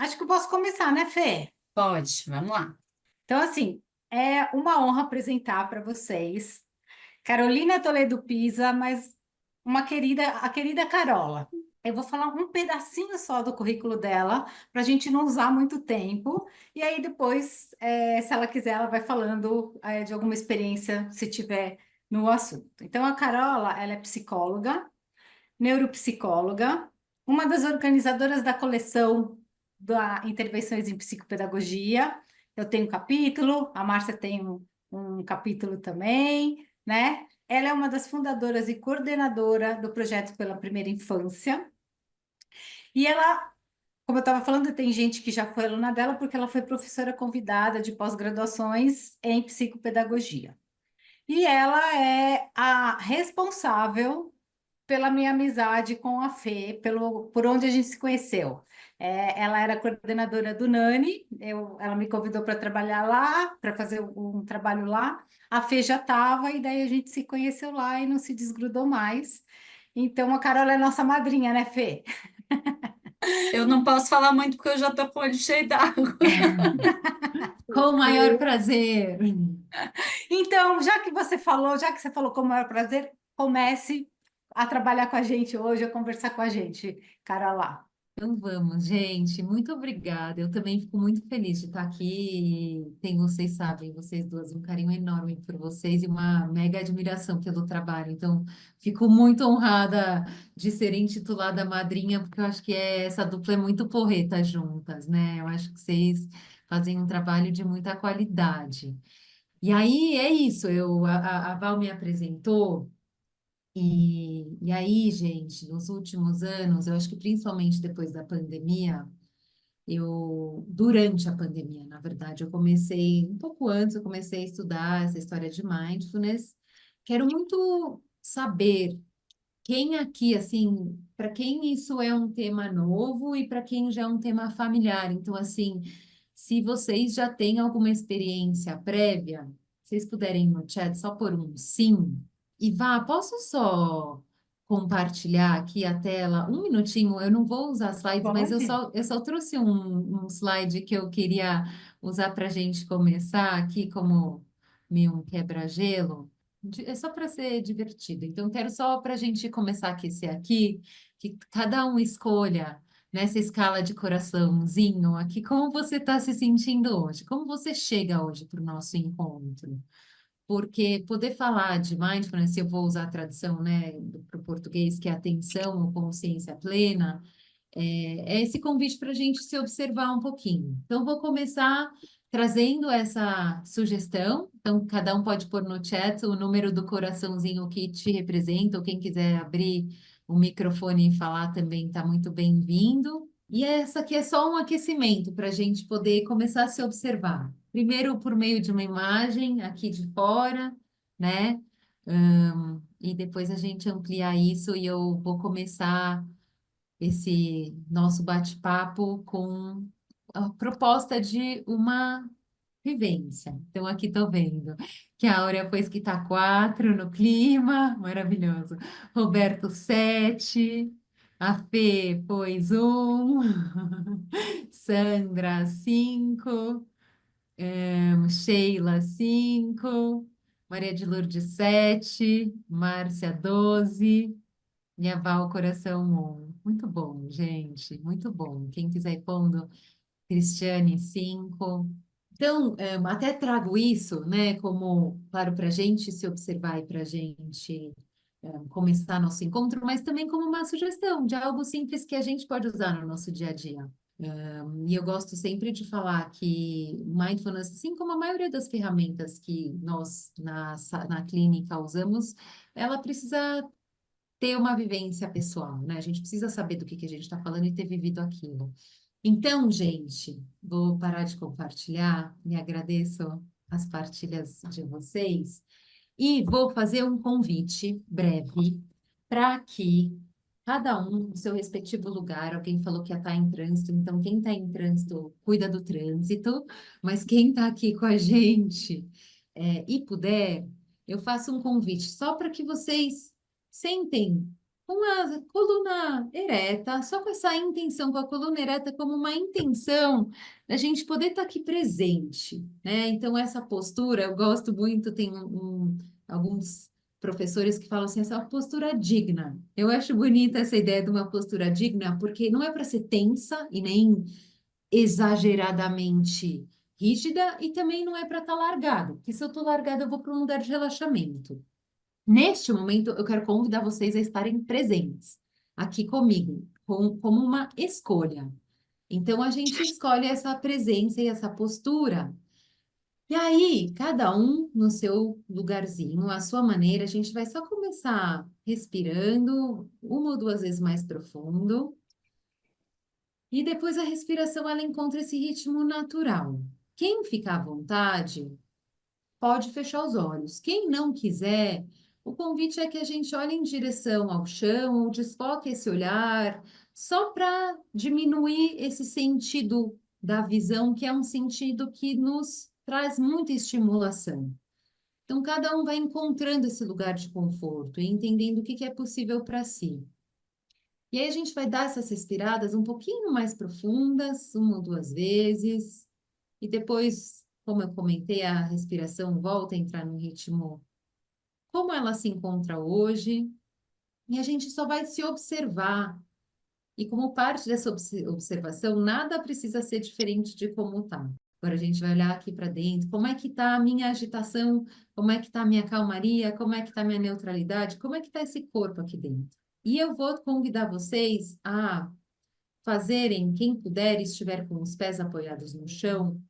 Acho que eu posso começar, né, Fê? Pode, vamos lá. Então, assim, é uma honra apresentar para vocês Carolina Toledo Pisa, mas a querida Carola. Eu vou falar um pedacinho só do currículo dela, para a gente não usar muito tempo, e aí depois, se ela quiser, ela vai falando, de alguma experiência, se tiver no assunto. Então, a Carola, ela é psicóloga, neuropsicóloga, uma das organizadoras da coleção da Intervenções em Psicopedagogia. Eu tenho um capítulo, a Márcia tem um capítulo também, né? Ela é uma das fundadoras e coordenadora do projeto Pela Primeira Infância. E ela, como eu estava falando, tem gente que já foi aluna dela porque ela foi professora convidada de pós-graduações em psicopedagogia. E ela é a responsável pela minha amizade com a Fê, por onde a gente se conheceu. Ela era coordenadora do Nani, ela me convidou para trabalhar lá, para fazer um trabalho lá. A Fê já estava, e daí a gente se conheceu lá e não se desgrudou mais. Então, a Carol é nossa madrinha, né, Fê? Eu não posso falar muito porque eu já estou com o olho cheio d'água. Com o maior prazer. Então, já que você falou com o maior prazer, comece a trabalhar com a gente hoje, a conversar com a gente, cara lá. Então vamos, gente. Muito obrigada. Eu também fico muito feliz de estar aqui. Tem, vocês sabem, vocês duas, um carinho enorme por vocês e uma mega admiração pelo trabalho. Então, fico muito honrada de ser intitulada madrinha, porque eu acho que essa dupla é muito porreta juntas, né? Eu acho que vocês fazem um trabalho de muita qualidade. E aí é isso. A Val me apresentou. E aí, gente, nos últimos anos, eu acho que principalmente depois da pandemia, durante a pandemia, na verdade, eu comecei, um pouco antes, eu comecei a estudar essa história de mindfulness. Quero muito saber quem aqui, assim, para quem isso é um tema novo e para quem já é um tema familiar. Então, assim, se vocês já têm alguma experiência prévia, vocês puderem no chat só por um sim. E vá, posso só compartilhar aqui a tela? Um minutinho, eu não vou usar slides, mas eu Pode? só, eu só trouxe um slide que eu queria usar para a gente começar aqui como meio um quebra-gelo. É só para ser divertido. Então, quero só para a gente começar a aquecer aqui, que cada um escolha nessa escala de coraçãozinho aqui, como você está se sentindo hoje? Como você chega hoje para o nosso encontro? Porque poder falar de mindfulness, eu vou usar a tradução, né, para o português, que é atenção ou consciência plena, é esse convite para a gente se observar um pouquinho. Então, vou começar trazendo essa sugestão. Então, cada um pode pôr no chat o número do coraçãozinho que te representa, ou quem quiser abrir o microfone e falar também está muito bem-vindo. E essa aqui é só um aquecimento para a gente poder começar a se observar. Primeiro, por meio de uma imagem aqui de fora, né? E depois a gente ampliar isso e eu vou começar esse nosso bate-papo com a proposta de uma vivência. Então, aqui estou vendo que a Áurea pôs que está 4 no clima, maravilhoso. Roberto 7, a Fê pôs 1, Sandra 5, Sheila 5, Maria de Lourdes 7, Márcia 12. Minha Val Coração On. Muito bom, gente. Muito bom. Quem quiser ir pondo, Cristiane 5. Então, até trago isso, né, como, claro, para a gente se observar e para a gente começar nosso encontro, mas também como uma sugestão de algo simples que a gente pode usar no nosso dia a dia. E eu gosto sempre de falar que mindfulness, assim como a maioria das ferramentas que nós na clínica usamos, ela precisa ter uma vivência pessoal, né? A gente precisa saber do que a gente está falando e ter vivido aquilo. Então, gente, vou parar de compartilhar e agradeço as partilhas de vocês e vou fazer um convite breve para que cada um no seu respectivo lugar, alguém falou que ia estar em trânsito, então quem está em trânsito cuida do trânsito, mas quem está aqui com a gente e puder, eu faço um convite só para que vocês sentem com a coluna ereta, só com essa intenção, com a coluna ereta como uma intenção da gente poder estar aqui presente, né? Então, essa postura, eu gosto muito, tem alguns professores que falam assim, essa é uma postura digna. Eu acho bonita essa ideia de uma postura digna, porque não é para ser tensa e nem exageradamente rígida, e também não é para estar largado, porque se eu estou largada, eu vou para um lugar de relaxamento. Neste momento, eu quero convidar vocês a estarem presentes aqui comigo, como uma escolha. Então, a gente escolhe essa presença e essa postura. E aí, cada um no seu lugarzinho, à sua maneira, a gente vai só começar respirando uma ou duas vezes mais profundo. E depois a respiração, ela encontra esse ritmo natural. Quem ficar à vontade, pode fechar os olhos. Quem não quiser, o convite é que a gente olhe em direção ao chão, ou desfoque esse olhar, só para diminuir esse sentido da visão, que é um sentido que nos traz muita estimulação. Então, cada um vai encontrando esse lugar de conforto e entendendo o que que é possível para si. E aí a gente vai dar essas respiradas um pouquinho mais profundas, uma ou duas vezes, e depois, como eu comentei, a respiração volta a entrar no ritmo como ela se encontra hoje, e a gente só vai se observar. E como parte dessa observação, nada precisa ser diferente de como está. Agora a gente vai olhar aqui para dentro, como é que está a minha agitação, como é que está a minha calmaria, como é que está a minha neutralidade, como é que está esse corpo aqui dentro. E eu vou convidar vocês a fazerem, quem puder, estiver com os pés apoiados no chão,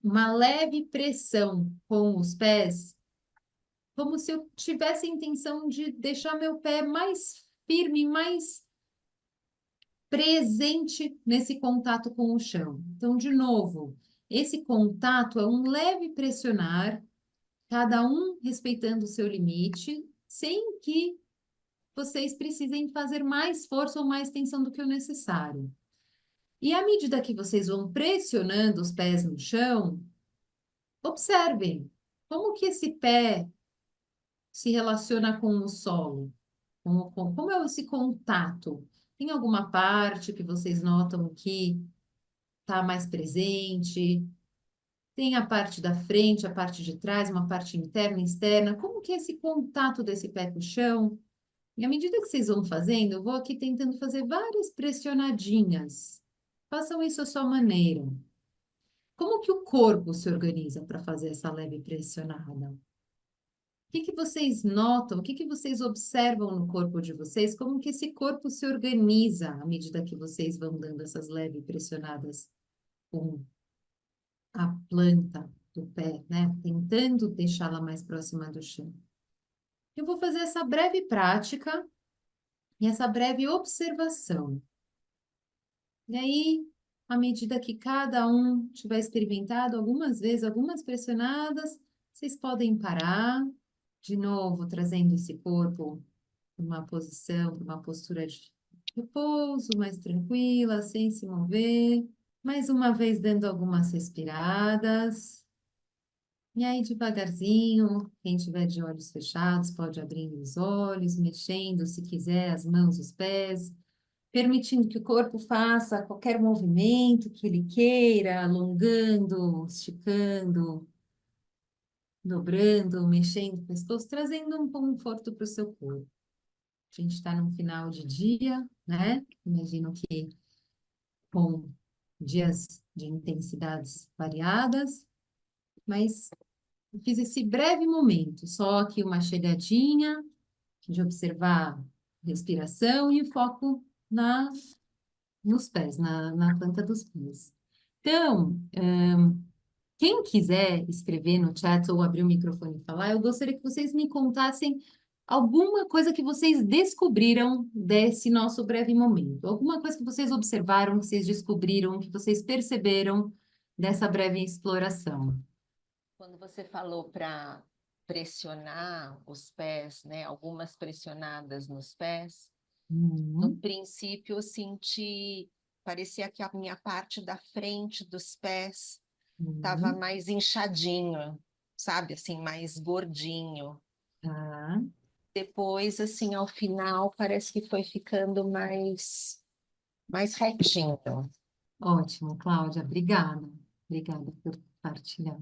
uma leve pressão com os pés, como se eu tivesse a intenção de deixar meu pé mais firme, mais presente nesse contato com o chão. Então, de novo, esse contato é um leve pressionar, cada um respeitando o seu limite, sem que vocês precisem fazer mais força ou mais tensão do que o necessário. E à medida que vocês vão pressionando os pés no chão, observem como que esse pé se relaciona com o solo, como é esse contato. Tem alguma parte que vocês notam que está mais presente? Tem a parte da frente, a parte de trás, uma parte interna e externa. Como que é esse contato desse pé com o chão? E à medida que vocês vão fazendo, eu vou aqui tentando fazer várias pressionadinhas. Façam isso à sua maneira. Como que o corpo se organiza para fazer essa leve pressionada? O que que vocês notam? O que que vocês observam no corpo de vocês? Como que esse corpo se organiza à medida que vocês vão dando essas leves pressionadas com a planta do pé, né? Tentando deixá-la mais próxima do chão. Eu vou fazer essa breve prática e essa breve observação. E aí, à medida que cada um tiver experimentado algumas vezes, algumas pressionadas, vocês podem parar, de novo, trazendo esse corpo para uma posição, para uma postura de repouso, mais tranquila, sem se mover. Mais uma vez, dando algumas respiradas. E aí, devagarzinho, quem tiver de olhos fechados, pode abrir os olhos, mexendo, se quiser, as mãos, os pés, permitindo que o corpo faça qualquer movimento que ele queira, alongando, esticando, dobrando, mexendo o pescoço, trazendo um conforto para o seu corpo. A gente está no final de dia, né? Imagino que com dias de intensidades variadas, mas eu fiz esse breve momento, só aqui uma chegadinha de observar a respiração e o foco nos pés, na planta dos pés. Então, quem quiser escrever no chat ou abrir o microfone e falar, eu gostaria que vocês me contassem alguma coisa que vocês descobriram desse nosso breve momento. Alguma coisa que vocês observaram, que vocês descobriram, que vocês perceberam dessa breve exploração. Quando você falou para pressionar os pés, né, algumas pressionadas nos pés, no princípio eu senti, parecia que a minha parte da frente dos pés estava mais inchadinho, sabe, assim, mais gordinho. Tá. depois, assim, ao final, parece que foi ficando mais retinho. Ótimo, Cláudia, obrigada. Obrigada por partilhar.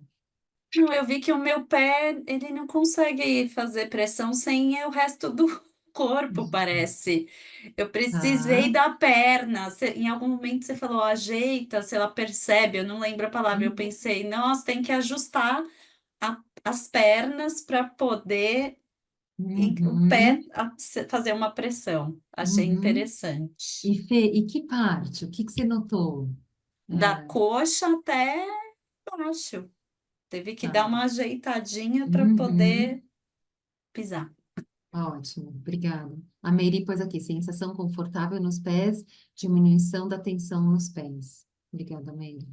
Não, eu vi que o meu pé, ele não consegue fazer pressão sem o resto do corpo, parece. Eu precisei Tá. da perna. Em algum momento você falou, ajeita, se ela percebe, eu não lembro a palavra. Eu pensei, nossa, tem que ajustar as pernas para poder o pé Uhum, fazer uma pressão. Achei uhum. interessante. E Fê, e que parte? O que que você notou? Da É, coxa até baixo. Teve que dar tá. uma ajeitadinha para Uhum. poder pisar. Ótimo, obrigada. A Meire pôs aqui, sensação confortável nos pés, diminuição da tensão nos pés. Obrigada, Meire.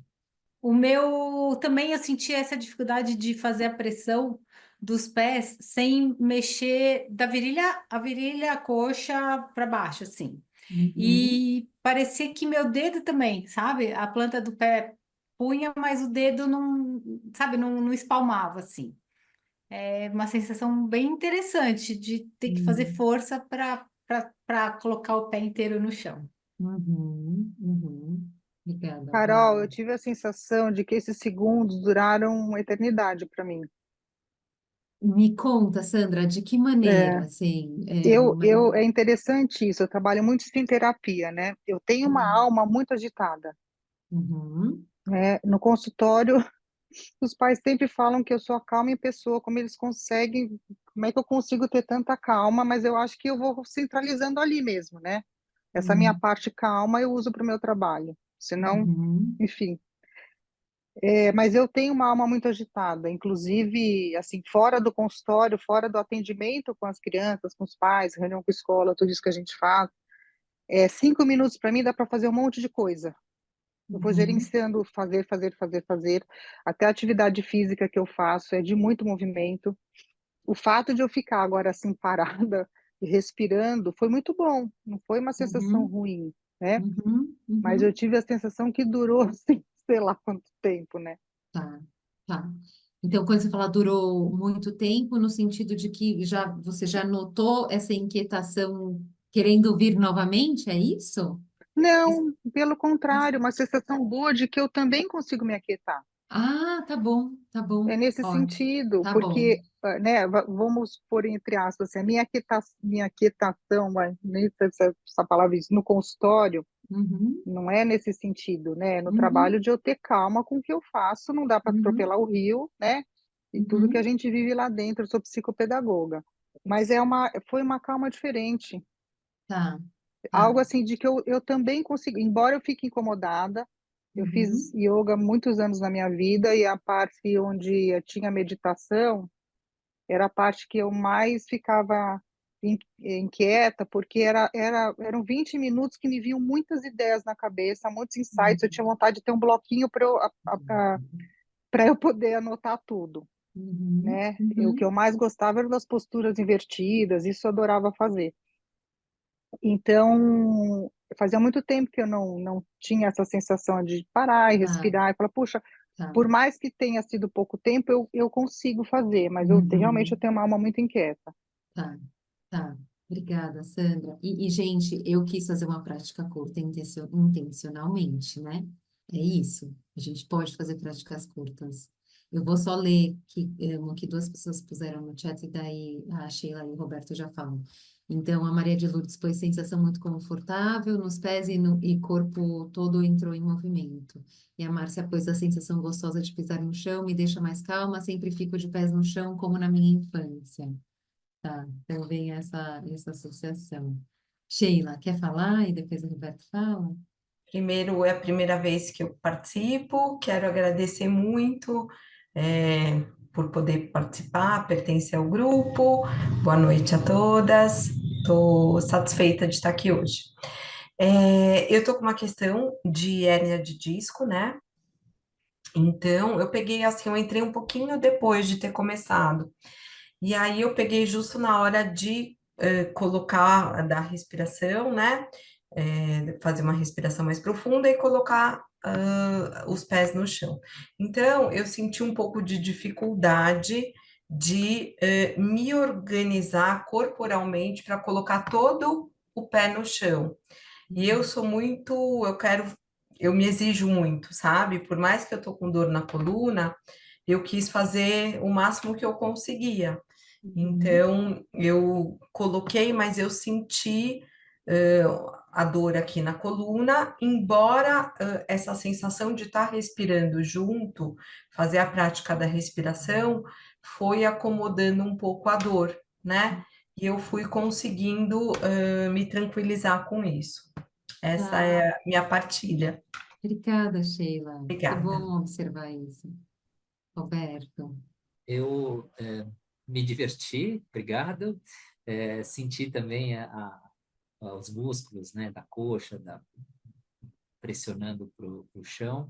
O meu também eu senti essa dificuldade de fazer a pressão dos pés sem mexer da virilha, a virilha, a coxa para baixo, assim. Uhum, E parecia que meu dedo também, sabe? A planta do pé punha, mas o dedo não, sabe, não espalmava assim. É uma sensação bem interessante de ter que fazer uhum, força para colocar o pé inteiro no chão. uhum. Obrigada, Carol, Bárbara. eu tive a sensação de que esses segundos duraram uma eternidade para mim. Me conta, Sandra, de que maneira, É, assim, é interessante isso. Eu trabalho muito em terapia, né? Eu tenho uma alma muito agitada, Uhum, né? No consultório, os pais sempre falam que eu sou a calma em pessoa, como eles conseguem, como é que eu consigo ter tanta calma, mas eu acho que eu vou centralizando ali mesmo, né? Essa minha uhum, parte calma eu uso para o meu trabalho. Senão, uhum, enfim. Mas eu tenho uma alma muito agitada, inclusive, assim, fora do consultório, fora do atendimento com as crianças, com os pais, reunião com a escola, tudo isso que a gente faz. 5 minutos para mim dá para fazer um monte de coisa. Eu vou uhum, gerenciando, fazer, fazer, fazer, fazer. Até a atividade física que eu faço é de muito movimento. O fato de eu ficar agora assim parada e respirando foi muito bom, não foi uma sensação uhum, ruim, né? uhum, Mas eu uhum. tive a sensação que durou, assim, sei lá quanto tempo, né? Tá, tá. Então, quando você fala durou muito tempo, no sentido de que você já notou essa inquietação querendo vir novamente, é isso? Isso- Não, pelo contrário, uma sensação boa de que eu também consigo me aquietar. Ah, tá bom, É nesse ótimo, sentido, tá bom. porque, né, vamos pôr entre aspas, assim, a minha aquietação, nem sei se essa palavra existe, no consultório, Uhum, não é nesse sentido, né? É no uhum, trabalho de eu ter calma com o que eu faço, não dá para uhum, atropelar o rio, né? E tudo que a uhum. gente vive lá dentro, eu sou psicopedagoga. Mas foi uma calma diferente. Tá, tá. Algo assim de que eu também consigo, embora eu fique incomodada, eu fiz Uhum, yoga muitos anos na minha vida e a parte onde eu tinha meditação era a parte que eu mais ficava inquieta, porque eram 20 minutos que me vinham muitas ideias na cabeça, muitos insights, eu tinha vontade de ter um bloquinho para eu poder anotar tudo, uhum, né? O que eu uhum. mais gostava era das posturas invertidas, isso eu adorava fazer. Então, fazia muito tempo que eu não tinha essa sensação de parar e Tá, respirar e falar, puxa, tá. por mais que tenha sido pouco tempo, eu consigo fazer, mas realmente eu Uhum. tenho uma alma muito inquieta. Tá, tá. Obrigada, Sandra. Gente, eu quis fazer uma prática curta intencionalmente, né? É isso. A gente pode fazer práticas curtas. Eu vou só ler o que duas pessoas puseram no chat e daí a Sheila e o Roberto já falam. Então, a Maria de Lourdes pôs sensação muito confortável nos pés e corpo todo entrou em movimento. E a Márcia pôs a sensação gostosa de pisar no chão, me deixa mais calma, sempre fico de pés no chão, como na minha infância. Tá, então vem essa associação. Sheila, quer falar e depois o Roberto fala? Primeiro, é a primeira vez que eu participo, quero agradecer muito por poder participar, pertencer ao grupo. Boa noite a todas, estou satisfeita de estar aqui hoje. Eu estou com uma questão de hérnia de disco, né? Então, eu peguei assim, eu entrei um pouquinho depois de ter começado. E aí eu peguei justo na hora de colocar da respiração, né? Fazer uma respiração mais profunda e colocar os pés no chão. Então, eu senti um pouco de dificuldade de me organizar corporalmente para colocar todo o pé no chão. E eu sou muito, eu me exijo muito, sabe? Por mais que eu tô com dor na coluna, eu quis fazer o máximo que eu conseguia. Então, eu coloquei, mas eu senti eh, a dor aqui na coluna, embora essa sensação de estar respirando junto, fazer a prática da respiração, foi acomodando um pouco a dor, né? E eu fui conseguindo me tranquilizar com isso. Essa Tá. é a minha partilha. Obrigada, Sheila. Que Obrigada. bom observar isso. Roberto. Eu me diverti, obrigado. Senti também os músculos, né, da coxa, pressionando para o chão.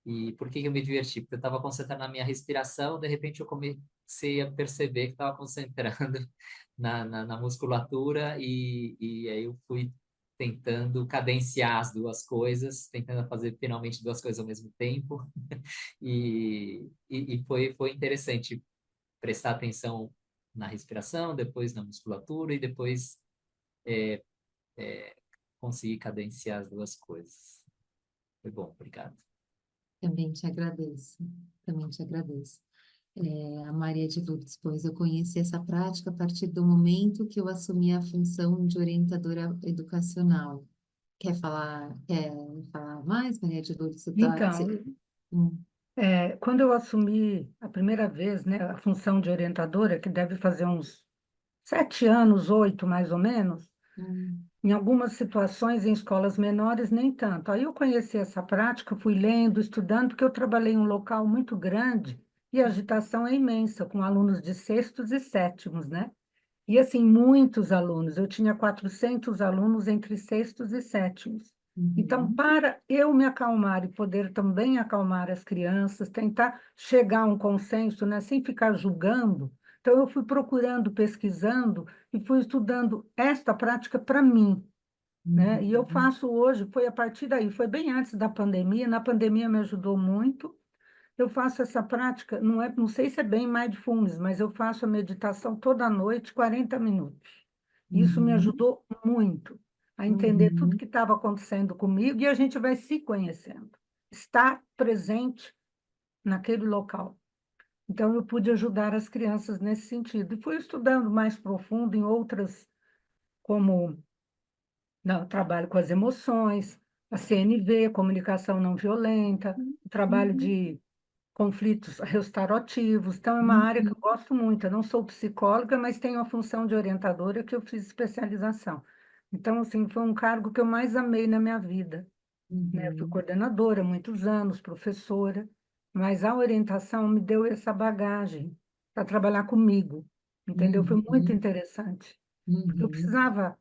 E por que eu me diverti? Porque eu estava concentrado na minha respiração, de repente eu comecei a perceber que estava concentrando na musculatura e aí eu fui tentando cadenciar as duas coisas, tentando fazer finalmente duas coisas ao mesmo tempo. E foi interessante prestar atenção na respiração, depois na musculatura e depois conseguir cadenciar as duas coisas. Foi bom, obrigado. Também te agradeço. Também te agradeço. A Maria de Lourdes, pois eu conheci essa prática a partir do momento que eu assumi a função de orientadora educacional. Quer falar mais, Maria de Lourdes? Então, Hum, quando eu assumi a primeira vez, né, a função de orientadora, que deve fazer uns 7 anos, 8 mais ou menos, hum, em algumas situações, em escolas menores, nem tanto. Aí eu conheci essa prática, fui lendo, estudando, porque eu trabalhei em um local muito grande e a agitação é imensa, com alunos de sextos e sétimos, né? E assim, muitos alunos. Eu tinha 400 alunos entre sextos e sétimos. Então, uhum, para eu me acalmar e poder também acalmar as crianças, tentar chegar a um consenso, né, sem ficar julgando, então eu fui procurando, pesquisando e fui estudando esta prática para mim, né? E eu uhum, faço hoje, foi a partir daí, foi bem antes da pandemia. Na pandemia me ajudou muito. Eu faço essa prática, não sei se é bem mindfulness, mas eu faço a meditação toda noite, 40 minutos. Isso me uhum, ajudou muito a entender tudo uhum, que estava acontecendo comigo e a gente vai se conhecendo, estar presente naquele local. Então, eu pude ajudar as crianças nesse sentido. E fui estudando mais profundo em outras, como não, trabalho com as emoções, a CNV, comunicação não violenta, o trabalho uhum, de conflitos restaurativos. Então, é uma área que uhum, eu gosto muito. Eu não sou psicóloga, mas tenho a função de orientadora que eu fiz especialização. Então, assim, foi um cargo que eu mais amei na minha vida, né? Eu fui uhum, coordenadora há muitos anos, professora, mas a orientação me deu essa bagagem para trabalhar comigo, entendeu? Foi muito uhum, interessante, porque eu uhum, precisava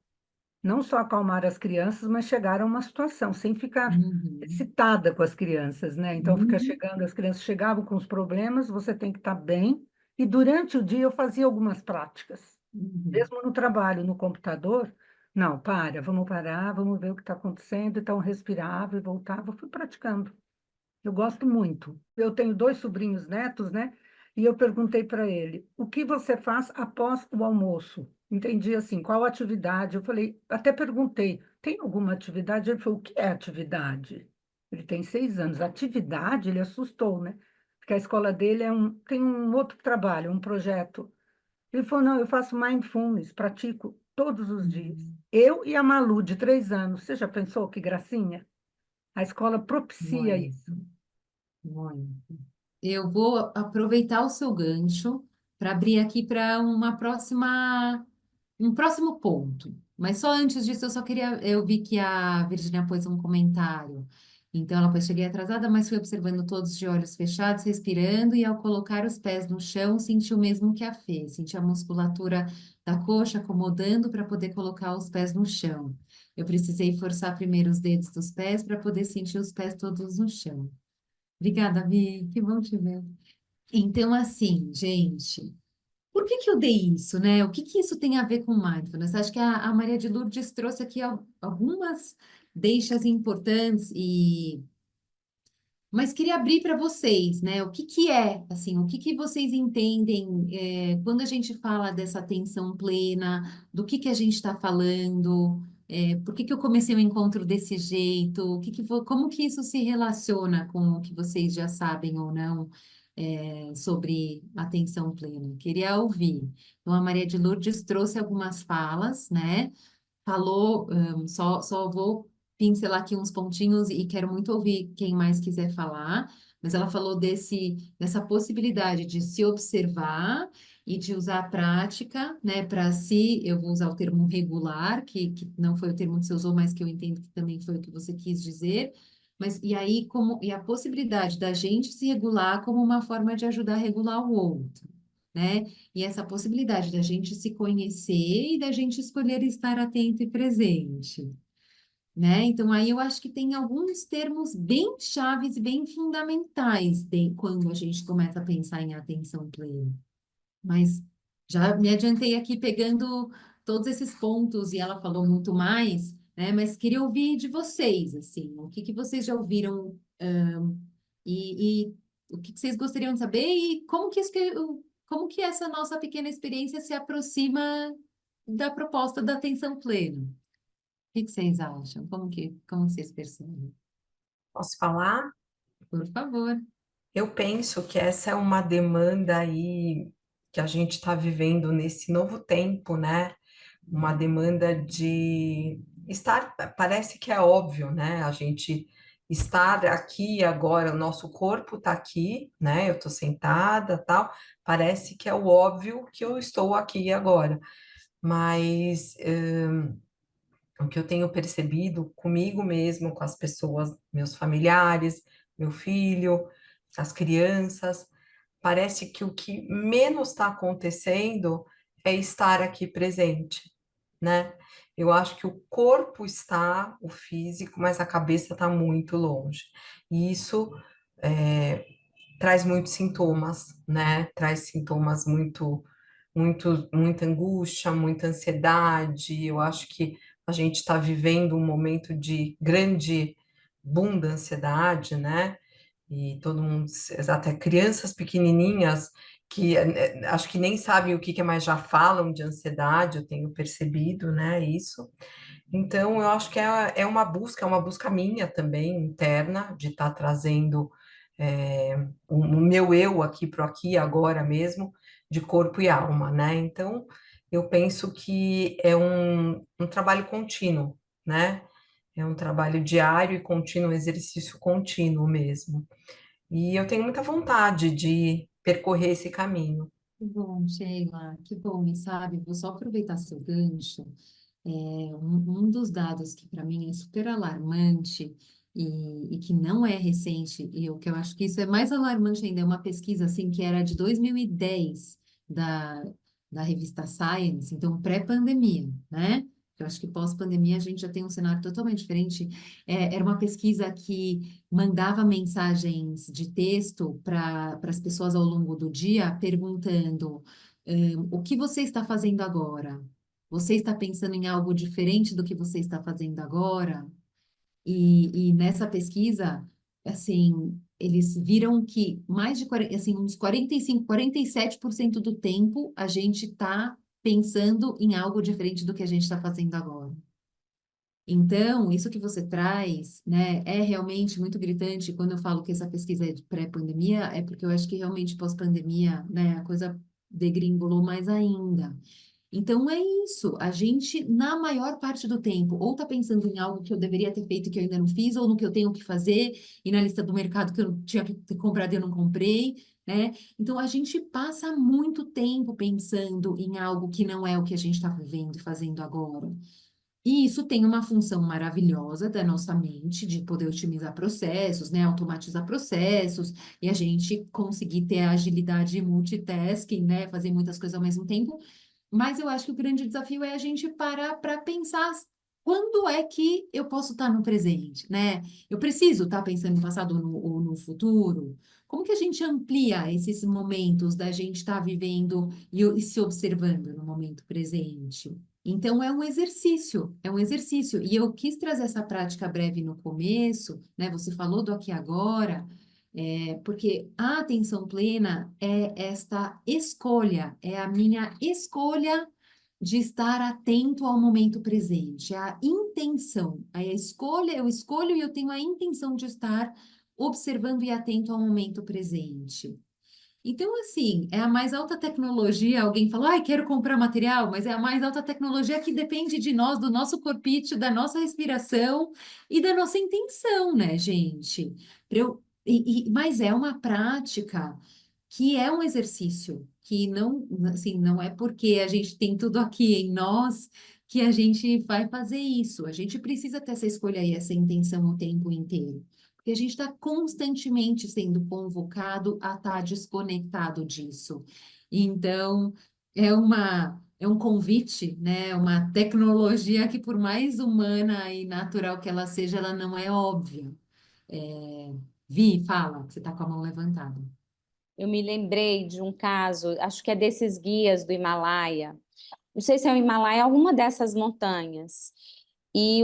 não só acalmar as crianças, mas chegar a uma situação sem ficar uhum, excitada com as crianças, né? Então, fica uhum, chegando, as crianças chegavam com os problemas, você tem que estar bem. E durante o dia eu fazia algumas práticas, uhum, mesmo no trabalho, no computador. Não, vamos parar, vamos ver o que está acontecendo. Então, respirava e voltava, fui praticando. Eu gosto muito. Eu tenho 2 sobrinhos netos, né? E eu perguntei para ele: o que você faz após o almoço? Entendi assim, qual atividade? Eu falei, até perguntei: tem alguma atividade? Ele falou: o que é atividade? Ele tem 6 anos. Atividade? Ele assustou, né? Porque a escola dele tem um outro trabalho, um projeto. Ele falou: não, eu faço mindfulness, pratico todos os dias. uhum, Eu e a Malu, de 3 anos. Você já pensou que gracinha? A escola propicia isso. muito, muito. Eu vou aproveitar o seu gancho para abrir aqui para um próximo ponto. Mas só antes disso, eu vi que a Virginia pôs um comentário. Então, ela pôs, cheguei atrasada, mas fui observando todos de olhos fechados, respirando, e ao colocar os pés no chão, senti o mesmo que a Fê, senti a musculatura da coxa acomodando para poder colocar os pés no chão. Eu precisei forçar primeiro os dedos dos pés para poder sentir os pés todos no chão. Obrigada, Vi, que bom te ver. Então, assim, gente, por que eu dei isso, né? O que isso tem a ver com mindfulness? Acho que a Maria de Lourdes trouxe aqui algumas deixas importantes Mas queria abrir para vocês, né? O que que é, assim, o que que vocês entendem quando a gente fala dessa atenção plena, do que a gente está falando, por que que eu comecei o encontro desse jeito, como que isso se relaciona com o que vocês já sabem ou não sobre atenção plena? Queria ouvir. Então, a Maria de Lourdes trouxe algumas falas, né? Falou, só vou pincelar aqui uns pontinhos e quero muito ouvir quem mais quiser falar, mas ela falou dessa possibilidade de se observar e de usar a prática, né, para si, eu vou usar o termo regular, que não foi o termo que você usou, mas que eu entendo que também foi o que você quis dizer, mas e aí e a possibilidade da gente se regular como uma forma de ajudar a regular o outro, né? E essa possibilidade da gente se conhecer e da gente escolher estar atento e presente, né? Então, aí eu acho que tem alguns termos bem chaves e bem fundamentais quando a gente começa a pensar em atenção plena. Mas já me adiantei aqui pegando todos esses pontos e ela falou muito mais, né? Mas queria ouvir de vocês, assim, o que que vocês já ouviram, e o que que vocês gostariam de saber e como que essa nossa pequena experiência se aproxima da proposta da atenção plena. O que que vocês acham? Como que vocês percebem? Posso falar? Por favor. Eu penso que essa é uma demanda aí que a gente está vivendo nesse novo tempo, né? Uma demanda de estar, parece que é óbvio, né? A gente estar aqui agora, o nosso corpo está aqui, né? Eu estou sentada, tal. Parece que é o óbvio que eu estou aqui agora. Mas o que eu tenho percebido comigo mesmo, com as pessoas, meus familiares, meu filho, as crianças, parece que o que menos está acontecendo é estar aqui presente, né? Eu acho que o corpo está, o físico, mas a cabeça está muito longe. E isso traz muitos sintomas, né? Traz sintomas muita angústia, muita ansiedade. Eu acho que a gente está vivendo um momento de grande boom da ansiedade, né? E todo mundo, até crianças pequenininhas que acho que nem sabem o que é, mas já falam de ansiedade, eu tenho percebido, né, isso. Então, eu acho que é uma busca minha também, interna, de estar trazendo o meu eu aqui para aqui, e agora mesmo, de corpo e alma, né? Então, eu penso que é um trabalho contínuo, né? É um trabalho diário e contínuo, um exercício contínuo mesmo. E eu tenho muita vontade de percorrer esse caminho. Que bom, Sheila, que bom. E sabe, vou só aproveitar seu gancho. Um dos dados que para mim é super alarmante e que não é recente, e o que eu acho que isso é mais alarmante ainda, é uma pesquisa assim que era de 2010 da, da revista Science, então pré-pandemia, né? Eu acho que pós-pandemia a gente já tem um cenário totalmente diferente. Era uma pesquisa que mandava mensagens de texto para as pessoas ao longo do dia, perguntando, o que você está fazendo agora? Você está pensando em algo diferente do que você está fazendo agora? E nessa pesquisa, assim, eles viram que mais de 40, assim, uns 45, 47% do tempo a gente está pensando em algo diferente do que a gente está fazendo agora. Então, isso que você traz, né, é realmente muito gritante. Quando eu falo que essa pesquisa é de pré-pandemia, é porque eu acho que realmente pós-pandemia, né, a coisa degringolou mais ainda. Então é isso, a gente, na maior parte do tempo, ou está pensando em algo que eu deveria ter feito que eu ainda não fiz, ou no que eu tenho que fazer, e na lista do mercado que eu tinha que ter comprado e eu não comprei, né? Então a gente passa muito tempo pensando em algo que não é o que a gente está vivendo e fazendo agora. E isso tem uma função maravilhosa da nossa mente, de poder otimizar processos, né? Automatizar processos, e a gente conseguir ter a agilidade multitasking, né? Fazer muitas coisas ao mesmo tempo. Mas eu acho que o grande desafio é a gente parar para pensar quando é que eu posso estar no presente, né? Eu preciso estar pensando no passado ou no futuro? Como que a gente amplia esses momentos da gente estar vivendo e se observando no momento presente? Então, é um exercício, é um exercício. E eu quis trazer essa prática breve no começo, né? Você falou do aqui e agora, Porque a atenção plena é esta escolha, é a minha escolha de estar atento ao momento presente, a intenção, a escolha, eu escolho e eu tenho a intenção de estar observando e atento ao momento presente. Então, assim, é a mais alta tecnologia. Alguém falou, ai, quero comprar material, mas é a mais alta tecnologia que depende de nós, do nosso corpício, da nossa respiração e da nossa intenção, né, gente? Mas é uma prática que é um exercício, que não, assim, não é porque a gente tem tudo aqui em nós que a gente vai fazer isso. A gente precisa ter essa escolha e essa intenção o tempo inteiro. Porque a gente está constantemente sendo convocado a estar desconectado disso. Então, é um convite, né? Uma tecnologia que, por mais humana e natural que ela seja, ela não é óbvia. Vi, fala, você está com a mão levantada. Eu me lembrei de um caso, acho que é desses guias do Himalaia. Não sei se é o Himalaia, alguma dessas montanhas. E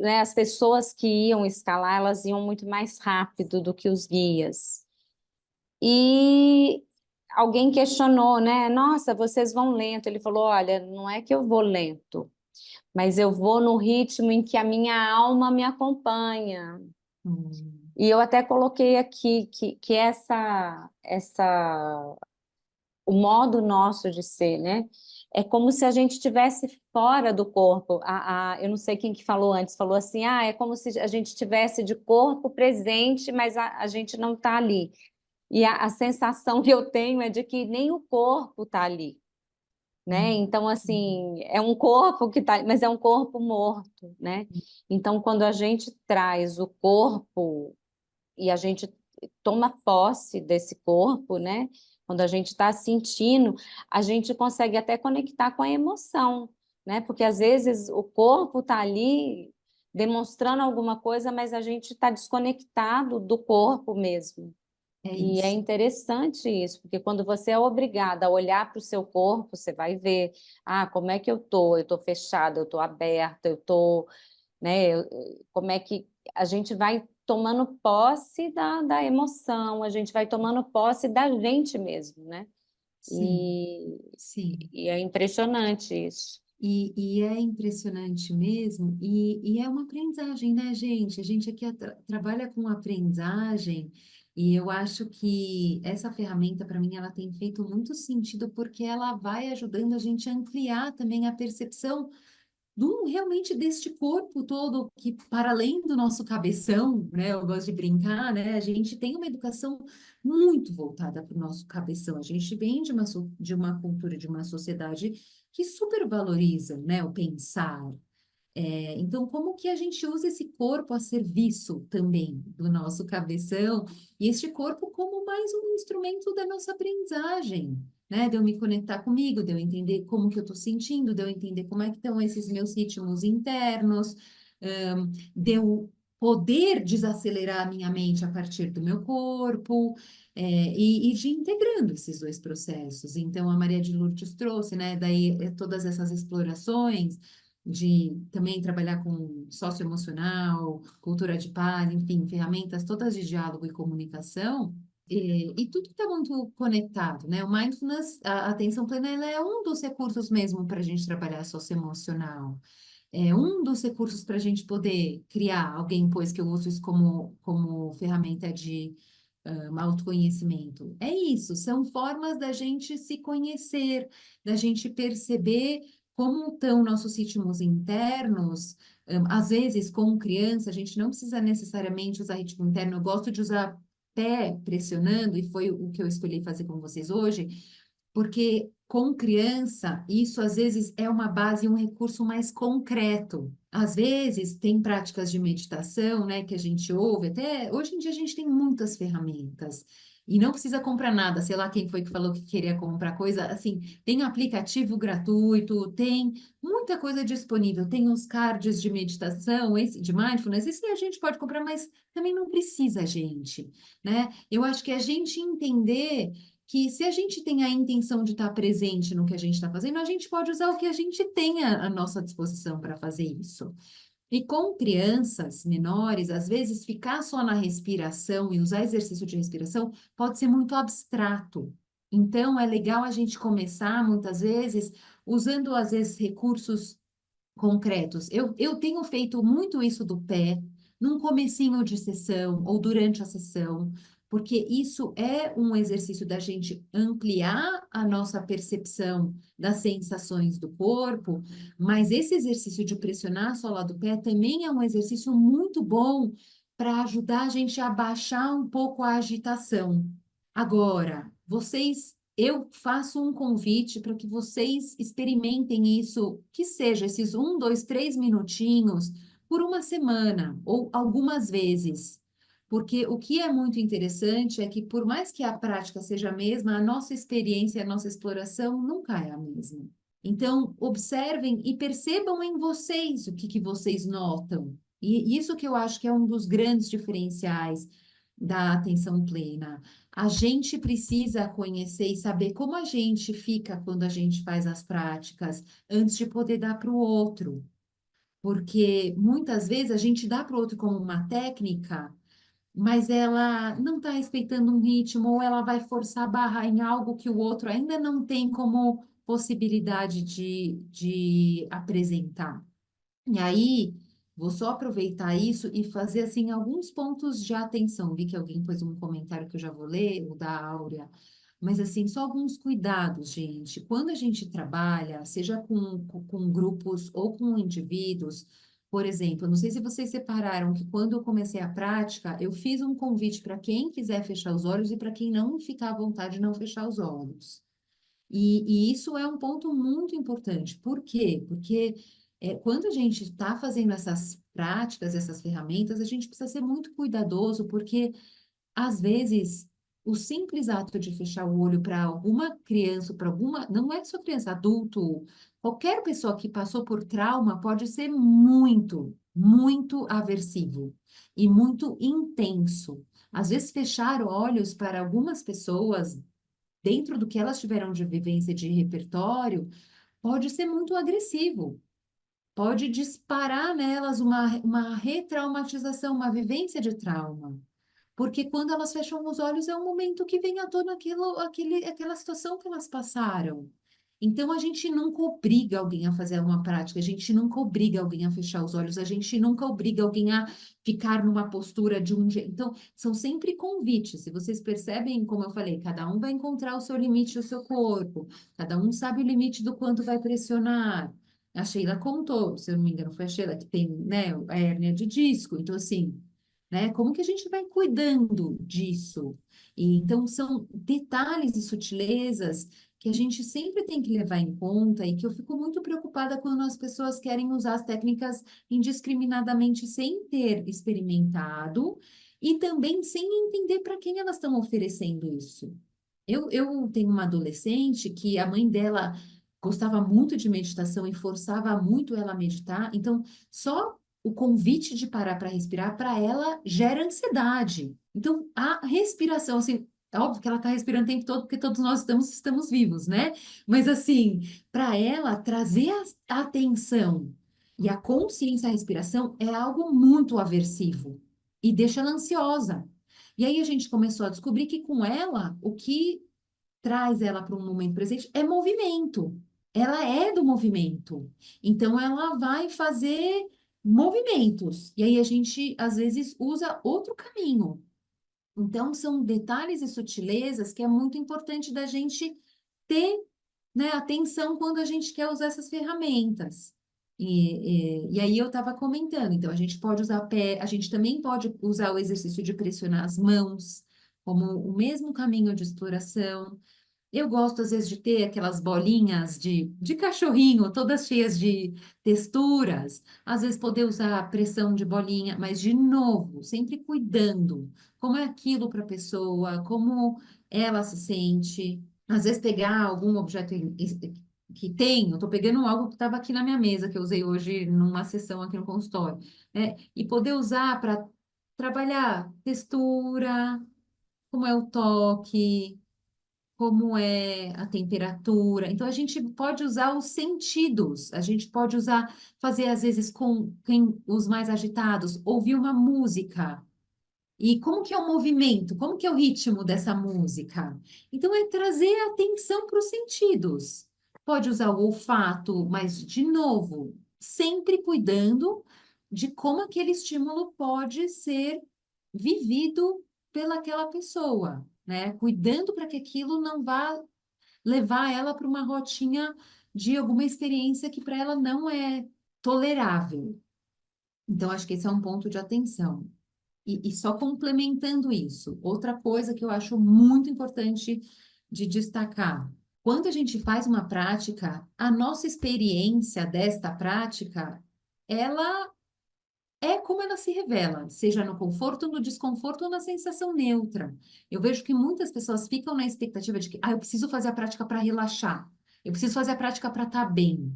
né, as pessoas que iam escalar, elas iam muito mais rápido do que os guias. E alguém questionou, né? Nossa, vocês vão lento. Ele falou, olha, não é que eu vou lento, mas eu vou no ritmo em que a minha alma me acompanha. E eu até coloquei aqui que o modo nosso de ser, né? É como se a gente estivesse fora do corpo. Eu não sei quem que falou antes, falou assim, é como se a gente estivesse de corpo presente, mas a gente não está ali. E a sensação que eu tenho é de que nem o corpo está ali, né? Então, assim, é um corpo que está, mas é um corpo morto, né? Então, quando a gente traz o corpo e a gente toma posse desse corpo, né? Quando a gente está sentindo, a gente consegue até conectar com a emoção, né? Porque às vezes o corpo está ali demonstrando alguma coisa, mas a gente está desconectado do corpo mesmo. E é interessante isso, porque quando você é obrigada a olhar para o seu corpo, você vai ver, como é que eu tô? Eu tô fechada, eu tô aberta, eu tô, né? Como é que a gente vai tomando posse da emoção, a gente vai tomando posse da gente mesmo, né? Sim. E é impressionante isso. E é impressionante mesmo, e é uma aprendizagem, né, gente? A gente aqui trabalha com aprendizagem, e eu acho que essa ferramenta, para mim, ela tem feito muito sentido, porque ela vai ajudando a gente a ampliar também a percepção realmente deste corpo todo, que para além do nosso cabeção, né, eu gosto de brincar, né, a gente tem uma educação muito voltada para o nosso cabeção, a gente vem de uma cultura, de uma sociedade que supervaloriza, né, o pensar. Então, como que a gente usa esse corpo a serviço também do nosso cabeção, e este corpo como mais um instrumento da nossa aprendizagem, né? De eu me conectar comigo, de eu entender como que eu estou sentindo, de eu entender como é que estão esses meus ritmos internos, de eu poder desacelerar a minha mente a partir do meu corpo, e de ir integrando esses dois processos. Então, a Maria de Lourdes trouxe, né? Daí todas essas explorações de também trabalhar com socioemocional, cultura de paz, enfim, ferramentas todas de diálogo e comunicação, e tudo está muito conectado, né? O mindfulness, a atenção plena, ela é um dos recursos mesmo para a gente trabalhar socioemocional. É um dos recursos para a gente poder criar, alguém pôs que eu uso isso como ferramenta de autoconhecimento. É isso, são formas da gente se conhecer, da gente perceber como estão nossos ritmos internos. Às vezes, com criança, a gente não precisa necessariamente usar ritmo interno. Eu gosto de usar pé pressionando, e foi o que eu escolhi fazer com vocês hoje, porque com criança, isso às vezes é uma base, um recurso mais concreto. Às vezes tem práticas de meditação, né, que a gente ouve, até hoje em dia a gente tem muitas ferramentas. E não precisa comprar nada, sei lá quem foi que falou que queria comprar coisa, assim, tem aplicativo gratuito, tem muita coisa disponível, tem os cards de meditação, de mindfulness, esse a gente pode comprar, mas também não precisa, gente, né? Eu acho que a gente entender que se a gente tem a intenção de estar presente no que a gente está fazendo, a gente pode usar o que a gente tem à nossa disposição para fazer isso. E com crianças menores, às vezes ficar só na respiração e usar exercício de respiração pode ser muito abstrato. Então, é legal a gente começar, muitas vezes, usando, às vezes, recursos concretos. Eu tenho feito muito isso do pé, num comecinho de sessão ou durante a sessão, porque isso é um exercício da gente ampliar a nossa percepção das sensações do corpo, mas esse exercício de pressionar a sola do pé também é um exercício muito bom para ajudar a gente a baixar um pouco a agitação. Agora, eu faço um convite para que vocês experimentem isso, que seja esses 1, 2, 3 minutinhos por uma semana ou algumas vezes. Porque o que é muito interessante é que, por mais que a prática seja a mesma, a nossa experiência, a nossa exploração nunca é a mesma. Então, observem e percebam em vocês o que vocês notam. E isso que eu acho que é um dos grandes diferenciais da atenção plena. A gente precisa conhecer e saber como a gente fica quando a gente faz as práticas antes de poder dar para o outro. Porque muitas vezes a gente dá para o outro como uma técnica, mas ela não está respeitando um ritmo, ou ela vai forçar a barra em algo que o outro ainda não tem como possibilidade de apresentar. E aí, vou só aproveitar isso e fazer, assim, alguns pontos de atenção. Vi que alguém pôs um comentário que eu já vou ler, o da Áurea. Mas, assim, só alguns cuidados, gente. Quando a gente trabalha, seja com grupos ou com indivíduos, por exemplo, não sei se vocês separaram que quando eu comecei a prática, eu fiz um convite para quem quiser fechar os olhos e para quem não ficar à vontade de não fechar os olhos. E isso é um ponto muito importante. Por quê? Porque quando a gente está fazendo essas práticas, essas ferramentas, a gente precisa ser muito cuidadoso, porque às vezes o simples ato de fechar o olho para alguma criança, para alguma, não é só criança, adulto, qualquer pessoa que passou por trauma pode ser muito, muito aversivo e muito intenso. Às vezes, fechar olhos para algumas pessoas dentro do que elas tiveram de vivência de repertório, pode ser muito agressivo, pode disparar nelas uma retraumatização, uma vivência de trauma. Porque quando elas fecham os olhos, é um momento que vem à tona aquela situação que elas passaram. Então, a gente nunca obriga alguém a fazer uma prática, a gente nunca obriga alguém a fechar os olhos, a gente nunca obriga alguém a ficar numa postura de um jeito. Então, são sempre convites. Se vocês percebem, como eu falei, cada um vai encontrar o seu limite do seu corpo, cada um sabe o limite do quanto vai pressionar. A Sheila contou, se eu não me engano, foi a Sheila que tem, né, a hérnia de disco. Então, assim, né? Como que a gente vai cuidando disso? E, então, são detalhes e sutilezas que a gente sempre tem que levar em conta e que eu fico muito preocupada quando as pessoas querem usar as técnicas indiscriminadamente sem ter experimentado e também sem entender para quem elas estão oferecendo isso. Eu tenho uma adolescente que a mãe dela gostava muito de meditação e forçava muito ela a meditar, então só o convite de parar para respirar, para ela, gera ansiedade. Então, a respiração, assim, é óbvio que ela está respirando o tempo todo, porque todos nós estamos vivos, né? Mas, assim, para ela, trazer a atenção e a consciência à respiração é algo muito aversivo e deixa ela ansiosa. E aí a gente começou a descobrir que com ela, o que traz ela para um momento presente é movimento. Ela é do movimento. Então, ela vai fazer movimentos. E aí a gente, às vezes, usa outro caminho. Então, são detalhes e sutilezas que é muito importante da gente ter, né, atenção quando a gente quer usar essas ferramentas. E aí eu estava comentando, então a gente pode usar pé, a gente também pode usar o exercício de pressionar as mãos, como o mesmo caminho de exploração. Eu gosto, às vezes, de ter aquelas bolinhas de cachorrinho, todas cheias de texturas. Às vezes, poder usar a pressão de bolinha, mas, de novo, sempre cuidando. Como é aquilo para a pessoa, como ela se sente. Às vezes, pegar algum objeto que tem, eu estou pegando algo que estava aqui na minha mesa, que eu usei hoje numa sessão aqui no consultório, né? E poder usar para trabalhar textura, como é o toque, como é a temperatura. Então, a gente pode usar os sentidos, a gente pode usar, fazer às vezes com os mais agitados, ouvir uma música. E como que é o movimento? Como que é o ritmo dessa música? Então, é trazer atenção para os sentidos. Pode usar o olfato, mas, de novo, sempre cuidando de como aquele estímulo pode ser vivido pelaquela pessoa, né? Cuidando para que aquilo não vá levar ela para uma rotinha de alguma experiência que para ela não é tolerável. Então, acho que esse é um ponto de atenção. E só complementando isso, outra coisa que eu acho muito importante de destacar: quando a gente faz uma prática, a nossa experiência desta prática, ela é como ela se revela, seja no conforto, no desconforto ou na sensação neutra. Eu vejo que muitas pessoas ficam na expectativa de que, eu preciso fazer a prática para relaxar, eu preciso fazer a prática para estar bem.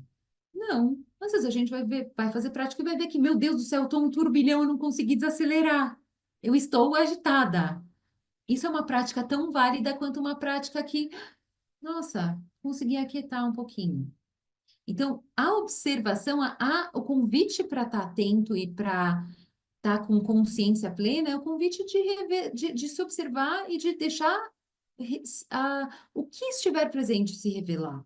Não, às vezes a gente vai fazer prática e vai ver que, meu Deus do céu, eu estou um turbilhão, eu não consegui desacelerar. Eu estou agitada. Isso é uma prática tão válida quanto uma prática que, nossa, consegui aquietar um pouquinho. Então, a observação, o convite para estar atento e para estar com consciência plena é o convite de se observar e de deixar o que estiver presente se revelar.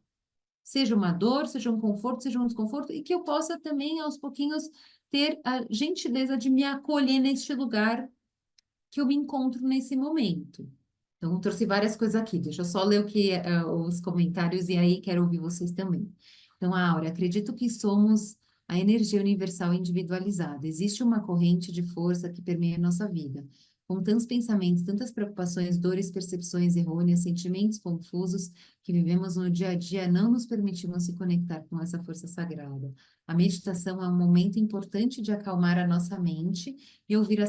Seja uma dor, seja um conforto, seja um desconforto, e que eu possa também, aos pouquinhos, ter a gentileza de me acolher neste lugar que eu me encontro nesse momento. Então, eu trouxe várias coisas aqui. Deixa eu só ler os comentários e aí quero ouvir vocês também. Então, Áurea, acredito que somos a energia universal individualizada. Existe uma corrente de força que permeia a nossa vida. Com tantos pensamentos, tantas preocupações, dores, percepções errôneas, sentimentos confusos que vivemos no dia a dia, não nos permitimos se conectar com essa força sagrada. A meditação é um momento importante de acalmar a nossa mente e ouvir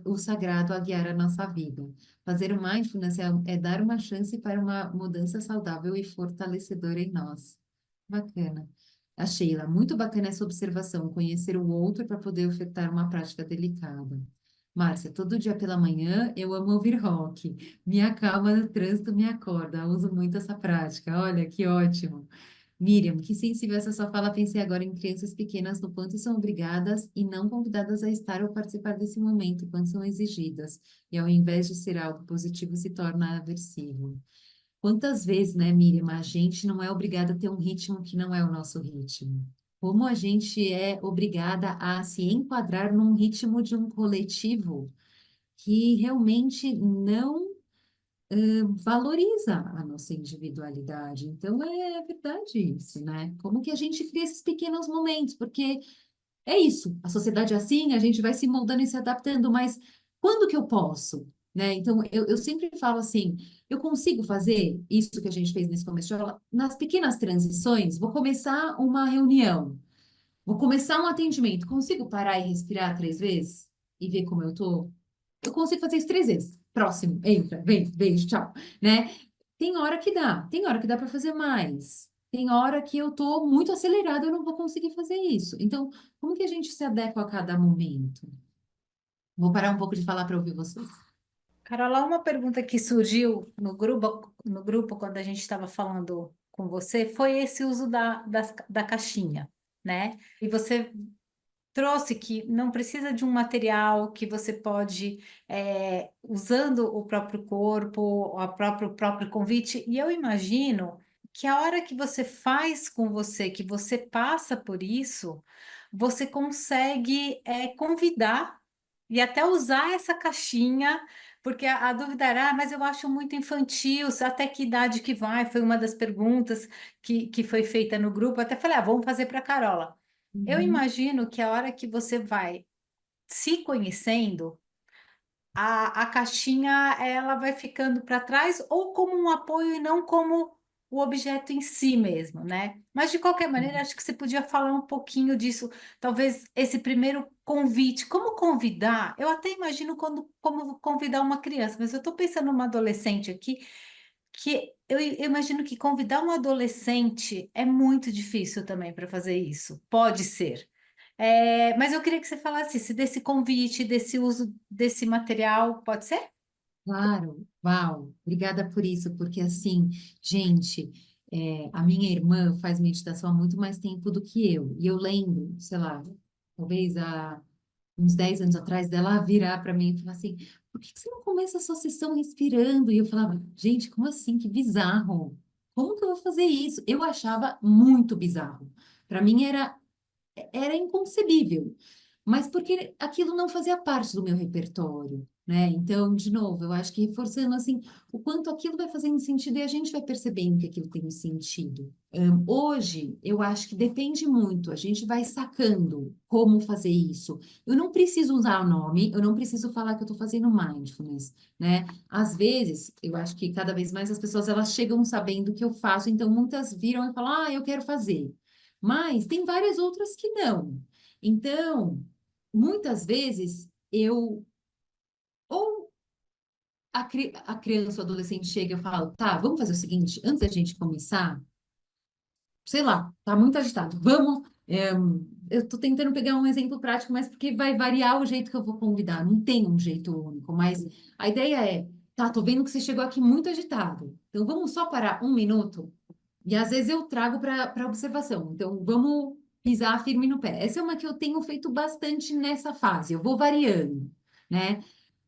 o sagrado a guiar a nossa vida. Fazer o mindfulness é dar uma chance para uma mudança saudável e fortalecedora em nós. Bacana. A Sheila, muito bacana essa observação, conhecer o outro para poder ofertar uma prática delicada. Márcia, todo dia pela manhã eu amo ouvir rock. Me acalma no trânsito, me acorda. Eu uso muito essa prática. Olha, que ótimo. Miriam, que sensível essa sua fala. Pensei agora em crianças pequenas, no quanto são obrigadas e não convidadas a estar ou participar desse momento, quando são exigidas. E ao invés de ser algo positivo, se torna aversivo. Quantas vezes, né, Miriam, a gente não é obrigada a ter um ritmo que não é o nosso ritmo? Como a gente é obrigada a se enquadrar num ritmo de um coletivo que realmente não valoriza a nossa individualidade. Então, é verdade isso, né? Como que a gente cria esses pequenos momentos? Porque é isso, a sociedade é assim, a gente vai se moldando e se adaptando, mas quando que eu posso? Né? Então, eu sempre falo assim, eu consigo fazer isso que a gente fez nesse começo de aula, nas pequenas transições, vou começar uma reunião, vou começar um atendimento, consigo parar e respirar 3 vezes e ver como eu tô? Eu consigo fazer isso 3 vezes. Próximo, entra, vem, beijo, tchau, né? Tem hora que dá para fazer mais. Tem hora que eu tô muito acelerada, eu não vou conseguir fazer isso. Então, como que a gente se adequa a cada momento? Vou parar um pouco de falar para ouvir vocês. Carola, uma pergunta que surgiu no grupo quando a gente estava falando com você foi esse uso da caixinha, né? E você trouxe que não precisa de um material que você pode, usando o próprio corpo, o próprio convite, e eu imagino que a hora que você faz com você, que você passa por isso, você consegue, convidar e até usar essa caixinha, porque a dúvida era, mas eu acho muito infantil, até que idade que vai? Foi uma das perguntas que foi feita no grupo, até falei, vamos fazer para a Carola. Eu Uhum. imagino que a hora que você vai se conhecendo, a caixinha ela vai ficando para trás ou como um apoio e não como o objeto em si mesmo, né? Mas de qualquer maneira, acho que você podia falar um pouquinho disso, talvez esse primeiro convite, como convidar? Eu até imagino como convidar uma criança, mas eu estou pensando numa adolescente aqui que eu imagino que convidar um adolescente é muito difícil também para fazer isso. Pode ser. Mas eu queria que você falasse se desse convite, desse uso desse material, pode ser? Claro, uau, obrigada por isso, porque assim, gente, a minha irmã faz meditação há muito mais tempo do que eu, e eu lembro, sei lá, talvez há uns 10 anos atrás, dela virar para mim e falar assim, por que que você não começa a sua sessão respirando? E eu falava, gente, como assim? Que bizarro! Como que eu vou fazer isso? Eu achava muito bizarro. Para mim era inconcebível, mas porque aquilo não fazia parte do meu repertório, né? Então, de novo, eu acho que reforçando assim o quanto aquilo vai fazendo sentido e a gente vai percebendo que aquilo tem um sentido. Hoje, eu acho que depende muito, a gente vai sacando como fazer isso. Eu não preciso usar o nome, eu não preciso falar que eu estou fazendo mindfulness, né? Às vezes, eu acho que cada vez mais as pessoas elas chegam sabendo o que eu faço, então muitas viram e falam, ah, eu quero fazer. Mas tem várias outras que não. Então, muitas vezes eu ou a criança ou adolescente chega e eu falo, tá, vamos fazer o seguinte, antes da gente começar, sei lá, tá muito agitado, vamos. Eu tô tentando pegar um exemplo prático, mas porque vai variar o jeito que eu vou convidar, não tem um jeito único, mas a ideia é, tá, tô vendo que você chegou aqui muito agitado, então vamos só parar um minuto. E às vezes eu trago para observação. Então, vamos pisar firme no pé. Essa é uma que eu tenho feito bastante nessa fase. Eu vou variando, né?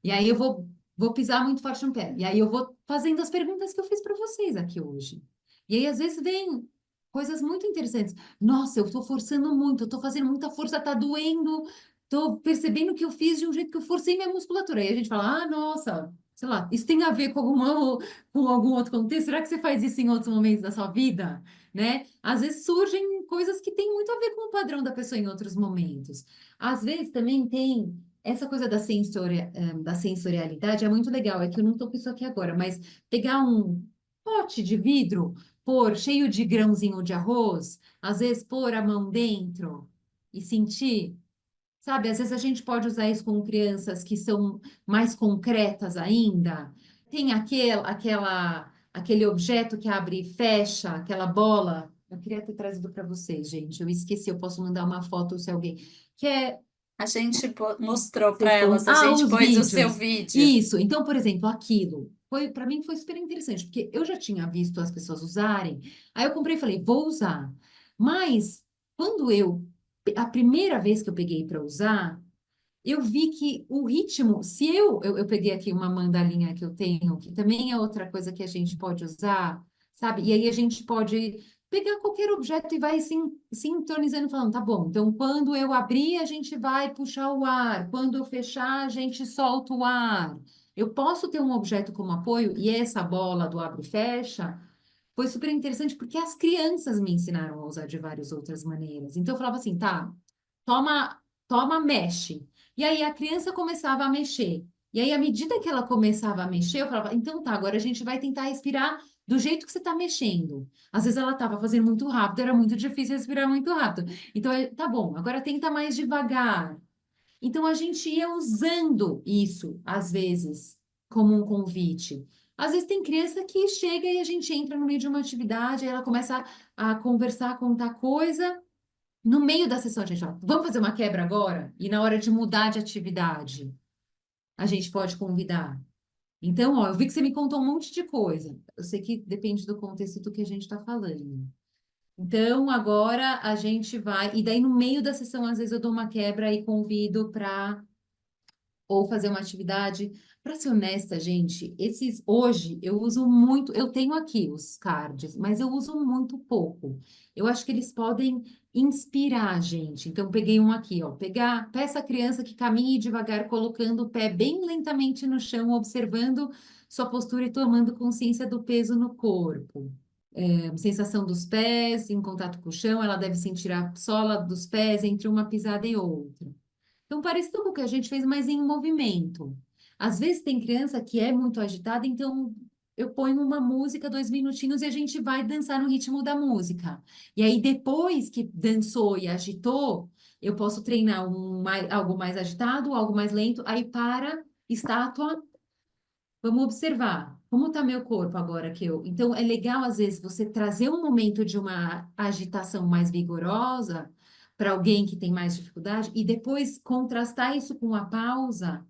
E aí vou pisar muito forte no pé. E aí eu vou fazendo as perguntas que eu fiz para vocês aqui hoje. E aí, às vezes, vem coisas muito interessantes. Nossa, eu estou forçando muito, eu estou fazendo muita força, está doendo. Estou percebendo que eu fiz de um jeito que eu forcei minha musculatura. Aí a gente fala, ah, nossa, sei lá, isso tem a ver com algum outro contexto? Será que você faz isso em outros momentos da sua vida? Né? Às vezes surgem coisas que têm muito a ver com o padrão da pessoa em outros momentos. Às vezes também tem essa coisa da sensorialidade, é muito legal. É que eu não estou com isso aqui agora, mas pegar um pote de vidro, pôr cheio de grãozinho de arroz, às vezes pôr a mão dentro e sentir. Sabe, às vezes a gente pode usar isso com crianças que são mais concretas ainda. Tem aquele objeto que abre e fecha, aquela bola. Eu queria ter trazido para vocês, gente. Eu esqueci, eu posso mandar uma foto se alguém. Que é. A gente mostrou para Vocês estão. elas, a Ah, gente os pôs o seu vídeos. vídeo. Isso. Então, por exemplo, aquilo. Para mim foi super interessante, porque eu já tinha visto as pessoas usarem. Aí eu comprei e falei, vou usar. Mas quando a primeira vez que eu peguei para usar, eu vi que o ritmo, se eu peguei aqui uma mandalinha que eu tenho, que também é outra coisa que a gente pode usar, sabe? E aí a gente pode pegar qualquer objeto e vai sintonizando, falando, tá bom, então quando eu abrir, a gente vai puxar o ar, quando eu fechar, a gente solta o ar. Eu posso ter um objeto como apoio, e essa bola do abre e fecha foi super interessante, porque as crianças me ensinaram a usar de várias outras maneiras. Então eu falava assim, tá, toma, mexe. E aí a criança começava a mexer. E aí, à medida que ela começava a mexer, eu falava, então tá, agora a gente vai tentar respirar do jeito que você está mexendo. Às vezes ela estava fazendo muito rápido, era muito difícil respirar muito rápido. Então, tá bom, agora tenta mais devagar. Então, a gente ia usando isso, às vezes, como um convite. Às vezes tem criança que chega e a gente entra no meio de uma atividade, aí ela começa a conversar, contar coisa. No meio da sessão, a gente fala, vamos fazer uma quebra agora? E na hora de mudar de atividade, a gente pode convidar. Então, ó, eu vi que você me contou um monte de coisa. Eu sei que depende do contexto do que a gente está falando. Então, agora a gente vai. E daí, no meio da sessão, às vezes eu dou uma quebra e convido para ou fazer uma atividade. Para ser honesta, gente, esses hoje eu uso muito, eu tenho aqui os cards, mas eu uso muito pouco. Eu acho que eles podem inspirar a gente. Então, peguei um aqui, ó. Peça a criança que caminhe devagar, colocando o pé bem lentamente no chão, observando sua postura e tomando consciência do peso no corpo. Sensação dos pés em contato com o chão, ela deve sentir a sola dos pés entre uma pisada e outra. Então, parecido com o que a gente fez, mas em movimento. Às vezes tem criança que é muito agitada, então eu ponho uma música, 2 minutinhos, e a gente vai dançar no ritmo da música. E aí, depois que dançou e agitou, eu posso treinar algo mais agitado, algo mais lento, aí para, estátua, vamos observar. Como está meu corpo agora que eu... Então, é legal, às vezes, você trazer um momento de uma agitação mais vigorosa para alguém que tem mais dificuldade e depois contrastar isso com a pausa,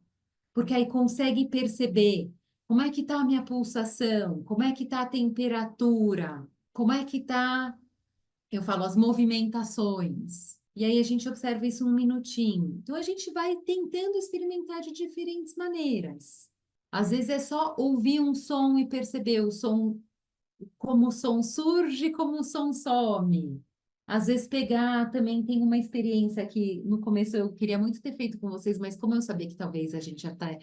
porque aí consegue perceber Como é que está a minha pulsação? Como é que está a temperatura? Como é que está, eu falo, as movimentações? E aí a gente observa isso um minutinho. Então a gente vai tentando experimentar de diferentes maneiras. Às vezes é só ouvir um som e perceber o som, como o som surge, como o som some. Às vezes pegar também tem uma experiência que no começo eu queria muito ter feito com vocês, mas como eu sabia que talvez a gente já tá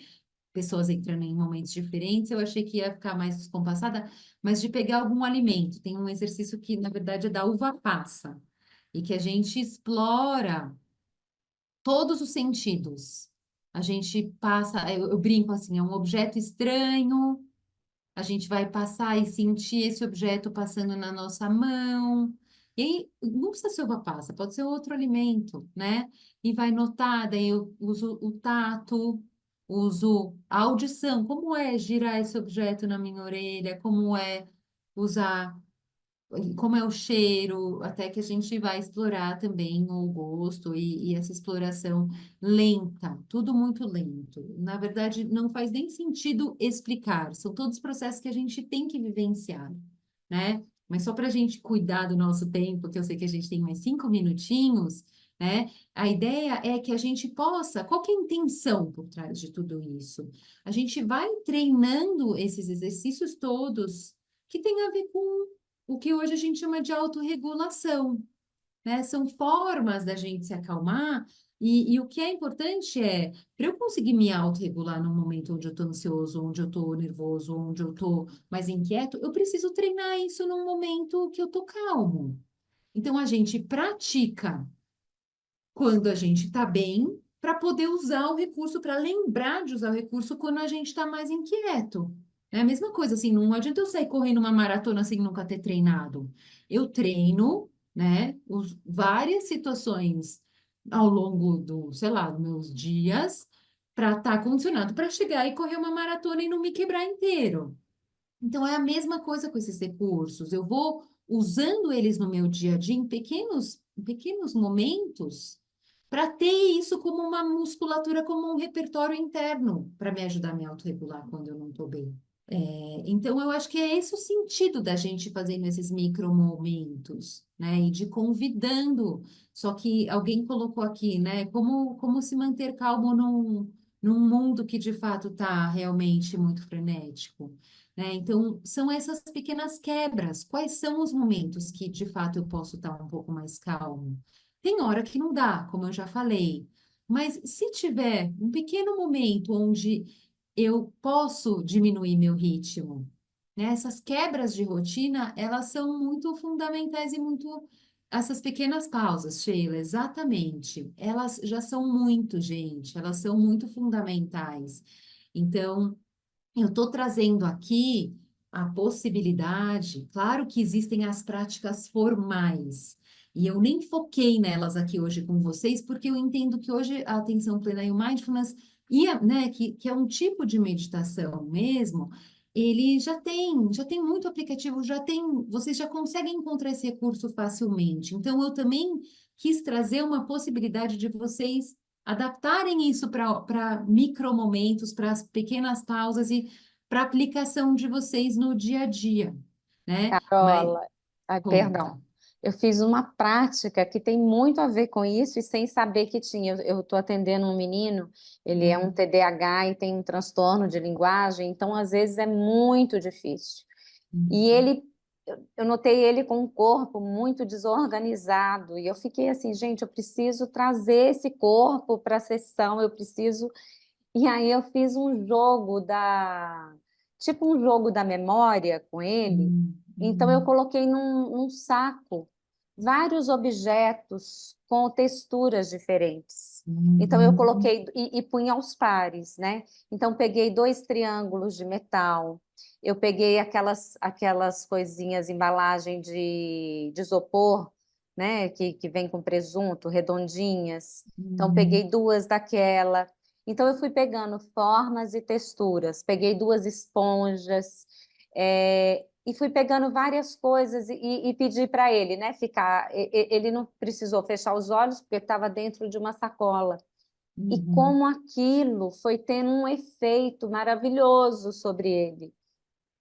pessoas entrando em momentos diferentes, eu achei que ia ficar mais descompassada, mas de pegar algum alimento. Tem um exercício que, na verdade, é da uva passa, e que a gente explora todos os sentidos. A gente passa, eu brinco assim, é um objeto estranho, a gente vai passar e sentir esse objeto passando na nossa mão. E aí, não precisa ser uva passa, pode ser outro alimento, né? E vai notar, daí eu uso o tato, uso a audição, como é girar esse objeto na minha orelha, como é usar como é o cheiro, até que a gente vai explorar também o gosto e essa exploração lenta, tudo muito lento. Na verdade, não faz nem sentido explicar, são todos processos que a gente tem que vivenciar, né? Mas só para a gente cuidar do nosso tempo, que eu sei que a gente tem mais 5 minutinhos, né? A ideia é que a gente possa, qual que é a intenção por trás de tudo isso? A gente vai treinando esses exercícios todos que tem a ver com o que hoje a gente chama de autorregulação, né? São formas da gente se acalmar, e o que é importante é, para eu conseguir me autorregular no momento onde eu estou ansioso, onde eu estou nervoso, onde eu estou mais inquieto, eu preciso treinar isso num momento que eu estou calmo. Então, a gente pratica quando a gente está bem, para poder usar o recurso, para lembrar de usar o recurso quando a gente está mais inquieto. É a mesma coisa, assim, não adianta eu sair correndo uma maratona sem nunca ter treinado. Eu treino, né, várias situações ao longo do, sei lá, dos meus dias, para estar condicionado para chegar e correr uma maratona e não me quebrar inteiro. Então, é a mesma coisa com esses recursos. Eu vou usando eles no meu dia a dia em pequenos momentos para ter isso como uma musculatura, como um repertório interno para me ajudar a me autorregular quando eu não estou bem. Então, eu acho que é esse o sentido da gente fazendo esses micromomentos, né? E de convidando. Só que alguém colocou aqui, né? Como se manter calmo num mundo que de fato está realmente muito frenético, né? Então, são essas pequenas quebras. Quais são os momentos que de fato eu posso estar um pouco mais calmo? Tem hora que não dá, como eu já falei. Mas se tiver um pequeno momento onde eu posso diminuir meu ritmo, né? Essas quebras de rotina, elas são muito fundamentais e muito... Essas pequenas pausas, Sheila, exatamente. Elas já são muito, gente, elas são muito fundamentais. Então, eu estou trazendo aqui a possibilidade, claro que existem as práticas formais, e eu nem foquei nelas aqui hoje com vocês, porque eu entendo que hoje a atenção plena e o mindfulness, né, que é um tipo de meditação mesmo, ele já tem muito aplicativo, vocês já conseguem encontrar esse recurso facilmente. Então, eu também quis trazer uma possibilidade de vocês adaptarem isso para micromomentos, para as pequenas pausas e para aplicação de vocês no dia a dia, né? Mas Carola, ai, conta. perdão. Eu fiz uma prática que tem muito a ver com isso e sem saber que tinha. Eu estou atendendo um menino, ele é um TDAH e tem um transtorno de linguagem, então às vezes é muito difícil. E Uhum. eu notei ele com um corpo muito desorganizado e eu fiquei assim, gente, eu preciso trazer esse corpo para a sessão, eu preciso. E aí eu fiz tipo um jogo da memória com ele. Então eu Uhum. coloquei num saco vários objetos com texturas diferentes. Então eu Uhum. coloquei e punha aos pares, né? Então peguei 2 triângulos de metal, eu peguei aquelas coisinhas, embalagem de isopor, né? Que vem com presunto, redondinhas. Então Uhum. peguei 2 daquela. Então, eu fui pegando formas e texturas, peguei 2 esponjas, e fui pegando várias coisas e pedi para ele, né, ficar. Ele não precisou fechar os olhos, porque estava dentro de uma sacola. e como aquilo foi tendo um efeito maravilhoso sobre ele.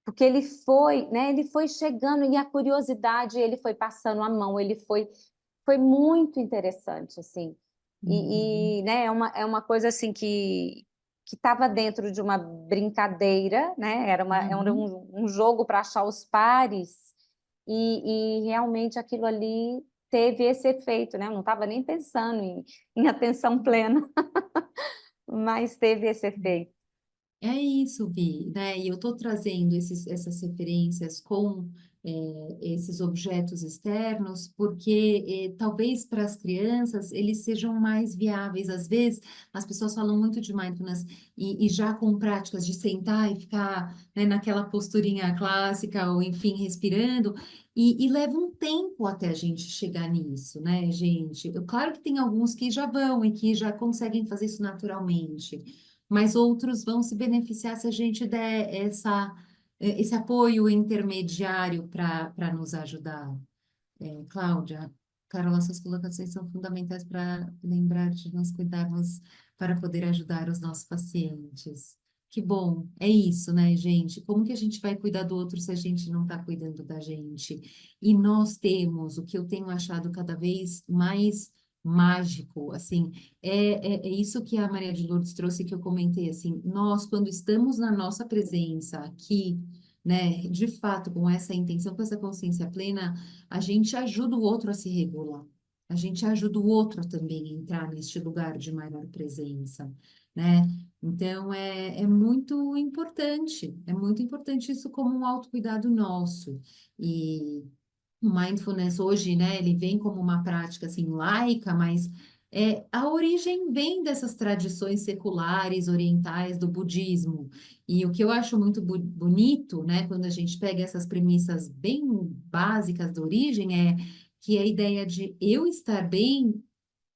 Porque ele foi, né, ele foi chegando e a curiosidade, ele foi passando a mão, foi muito interessante, assim. Né, é uma coisa assim que estava dentro de uma brincadeira, né? Era um jogo para achar os pares, e realmente aquilo ali teve esse efeito, né? Eu não estava nem pensando em atenção plena, mas teve esse efeito. É isso, Vi, né? E eu estou trazendo essas referências com esses objetos externos, porque talvez para as crianças eles sejam mais viáveis. Às vezes as pessoas falam muito de mindfulness e já com práticas de sentar e ficar, né, naquela posturinha clássica, ou enfim, respirando, e leva um tempo até a gente chegar nisso, né, gente? Claro que tem alguns que já vão e que já conseguem fazer isso naturalmente, mas outros vão se beneficiar se a gente der esse apoio intermediário para nos ajudar. Cláudia, Carol, essas colocações são fundamentais para lembrar de nos cuidarmos para poder ajudar os nossos pacientes. Que bom, é isso, né, gente? Como que a gente vai cuidar do outro se a gente não está cuidando da gente? E nós temos, o que eu tenho achado cada vez mais mágico, assim, é isso que a Maria de Lourdes trouxe, que eu comentei, assim, nós, quando estamos na nossa presença aqui, né, de fato, com essa intenção, com essa consciência plena, a gente ajuda o outro a se regular. A gente ajuda o outro também a entrar neste lugar de maior presença, né? Então, é muito importante isso como um autocuidado nosso. E o mindfulness hoje, né, ele vem como uma prática, assim, laica, mas a origem vem dessas tradições seculares orientais do budismo. E o que eu acho muito bonito, né, quando a gente pega essas premissas bem básicas da origem, é que a ideia de eu estar bem,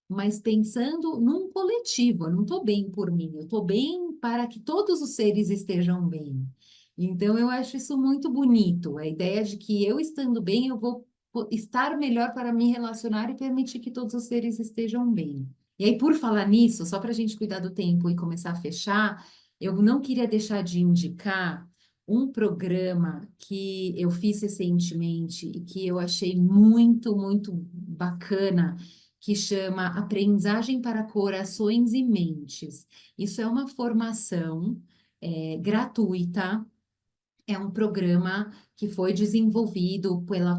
mas pensando num coletivo, eu não estou bem por mim, eu estou bem para que todos os seres estejam bem. Então, eu acho isso muito bonito, a ideia de que eu estando bem, eu vou estar melhor para me relacionar e permitir que todos os seres estejam bem. E aí, por falar nisso, só para a gente cuidar do tempo e começar a fechar, eu não queria deixar de indicar um programa que eu fiz recentemente e que eu achei muito, muito bacana, que chama Aprendizagem para Corações e Mentes. Isso é uma formação gratuita, é um programa que foi desenvolvido pela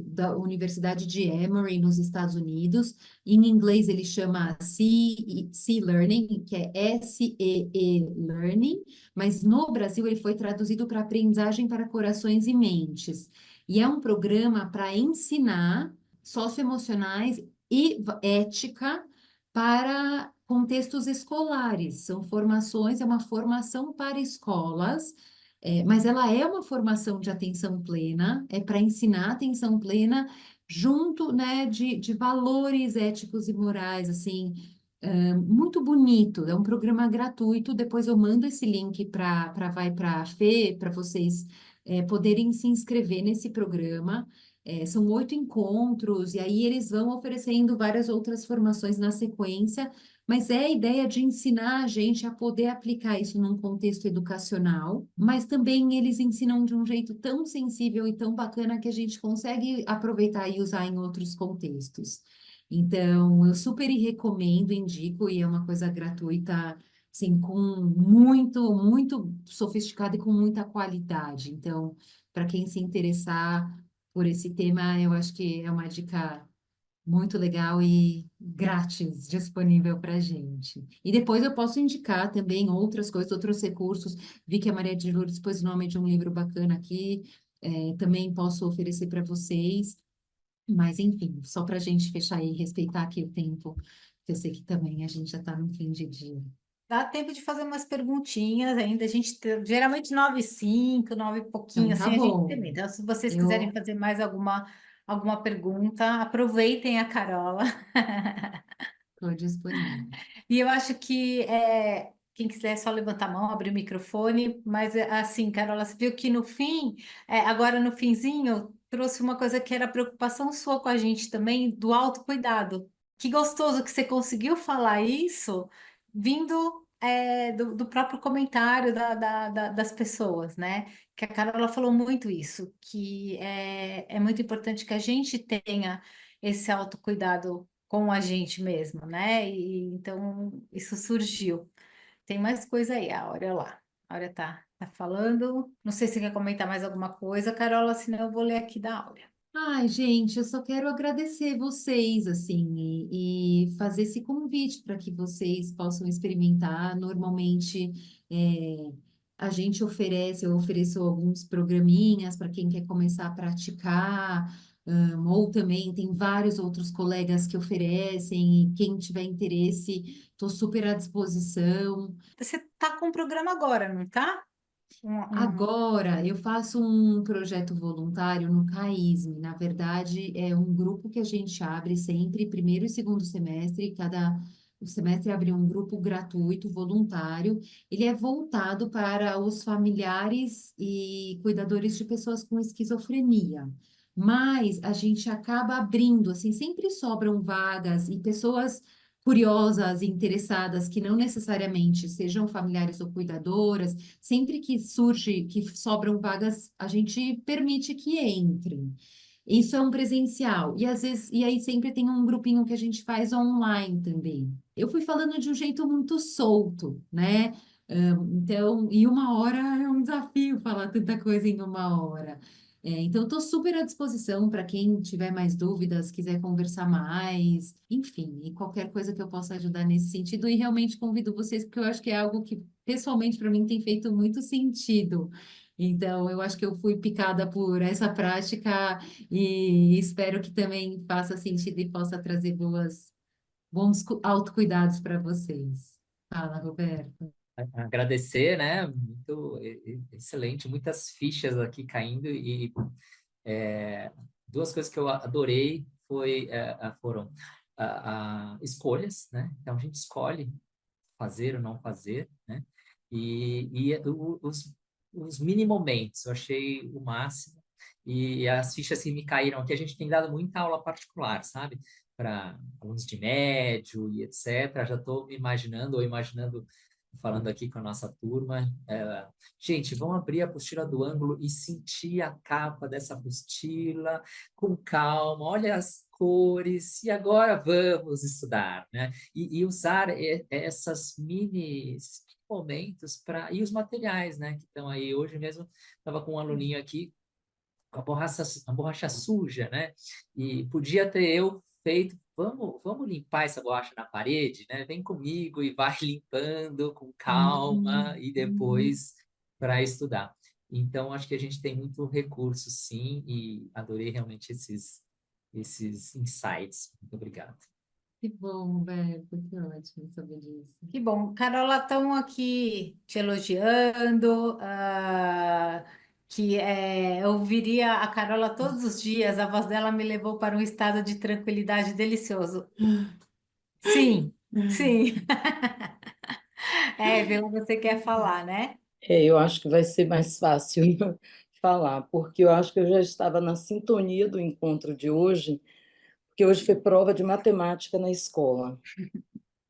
da Universidade de Emory, nos Estados Unidos. Em inglês, ele chama C-Learning, que é S-E-E Learning, mas no Brasil ele foi traduzido para Aprendizagem para Corações e Mentes. E é um programa para ensinar socioemocionais e ética para contextos escolares. São formações, é uma formação para escolas, mas ela é uma formação de atenção plena, é para ensinar atenção plena junto, né, de valores éticos e morais, assim, muito bonito. É um programa gratuito. Depois eu mando esse link vai para a Fê, para vocês poderem se inscrever nesse programa. São 8 encontros, e aí eles vão oferecendo várias outras formações na sequência, mas é a ideia de ensinar a gente a poder aplicar isso num contexto educacional, mas também eles ensinam de um jeito tão sensível e tão bacana que a gente consegue aproveitar e usar em outros contextos. Então, eu super recomendo, indico, e é uma coisa gratuita, assim, com muito, muito sofisticada e com muita qualidade. Então, para quem se interessar por esse tema, eu acho que é uma dica muito legal e grátis, disponível para a gente. E depois eu posso indicar também outras coisas, outros recursos. Vi que a Maria de Lourdes pôs o nome de um livro bacana aqui, também posso oferecer para vocês. Mas, enfim, só para a gente fechar e respeitar aqui o tempo, que eu sei que também a gente já está no fim de dia. Dá tempo de fazer umas perguntinhas ainda. A gente geralmente 9h05, 9 e pouquinho, Então, tá assim, a gente bom. termina. Então, se vocês quiserem Eu fazer mais alguma pergunta, aproveitem a Carola. estou disponível. E eu acho que quem quiser é só levantar a mão, abrir o microfone, mas assim, Carola, você viu que no fim, agora no finzinho, trouxe uma coisa que era preocupação sua com a gente também, do autocuidado. Que gostoso que você conseguiu falar isso vindo do próprio comentário das pessoas, né? Que a Carola falou muito isso, que é muito importante que a gente tenha esse autocuidado com a gente mesmo, né? E então isso surgiu. Tem mais coisa aí, a Áurea lá. A Áurea tá falando. Não sei se quer comentar mais alguma coisa, Carola, senão eu vou ler aqui da Áurea. Ai, gente, eu só quero agradecer vocês, assim, e fazer esse convite para que vocês possam experimentar. Normalmente, a gente oferece, eu ofereço alguns programinhas para quem quer começar a praticar, ou também tem vários outros colegas que oferecem, e quem tiver interesse, estou super à disposição. Você tá com o programa agora, não tá? Agora, eu faço um projeto voluntário no CAISM. Na verdade, é um grupo que a gente abre sempre, primeiro e segundo semestre, cada o semestre abre um grupo gratuito, voluntário. Ele é voltado para os familiares e cuidadores de pessoas com esquizofrenia. Mas a gente acaba abrindo, assim, sempre sobram vagas e pessoas curiosas e interessadas que não necessariamente sejam familiares ou cuidadoras. Sempre que surge, que sobram vagas, a gente permite que entrem. Isso é um presencial. E às vezes, e aí sempre tem um grupinho que a gente faz online também. Eu fui falando de um jeito muito solto, né? Então, e uma hora é um desafio falar tanta coisa em uma hora. Então, estou super à disposição para quem tiver mais dúvidas, quiser conversar mais, enfim, e qualquer coisa que eu possa ajudar nesse sentido. E realmente convido vocês, porque eu acho que é algo que, pessoalmente, para mim tem feito muito sentido. Então, eu acho que eu fui picada por essa prática e espero que também faça sentido e possa trazer bons autocuidados para vocês. Fala, Roberto. Agradecer, né? Muito excelente, muitas fichas aqui caindo e duas coisas que eu adorei foram escolhas, né? Então a gente escolhe fazer ou não fazer, né? Os mini momentos, eu achei o máximo. E as fichas que me caíram aqui, a gente tem dado muita aula particular, sabe? Para alunos de médio e etc. Já estou me imaginando, ou imaginando, falando aqui com a nossa turma. Gente, vamos abrir a apostila do ângulo e sentir a capa dessa apostila com calma, olha as cores, e agora vamos estudar, né? E usar esses mini momentos para e os materiais, né? Que estão aí hoje mesmo estava com um aluninho aqui com a borracha suja, né? E podia ter eu feito, vamos limpar essa borracha na parede, né? Vem comigo e vai limpando com calma e depois para estudar. Então, acho que a gente tem muito recurso, sim, e adorei realmente esses insights. Muito obrigado. Que bom, Roberto, que ótimo saber disso. Que bom. Carola, estão aqui te elogiando, eu ouviria a Carola todos os dias, a voz dela me levou para um estado de tranquilidade delicioso. Sim, sim. Vila, você quer falar, né? Eu acho que vai ser mais fácil falar, porque eu acho que eu já estava na sintonia do encontro de hoje, porque hoje foi prova de matemática na escola.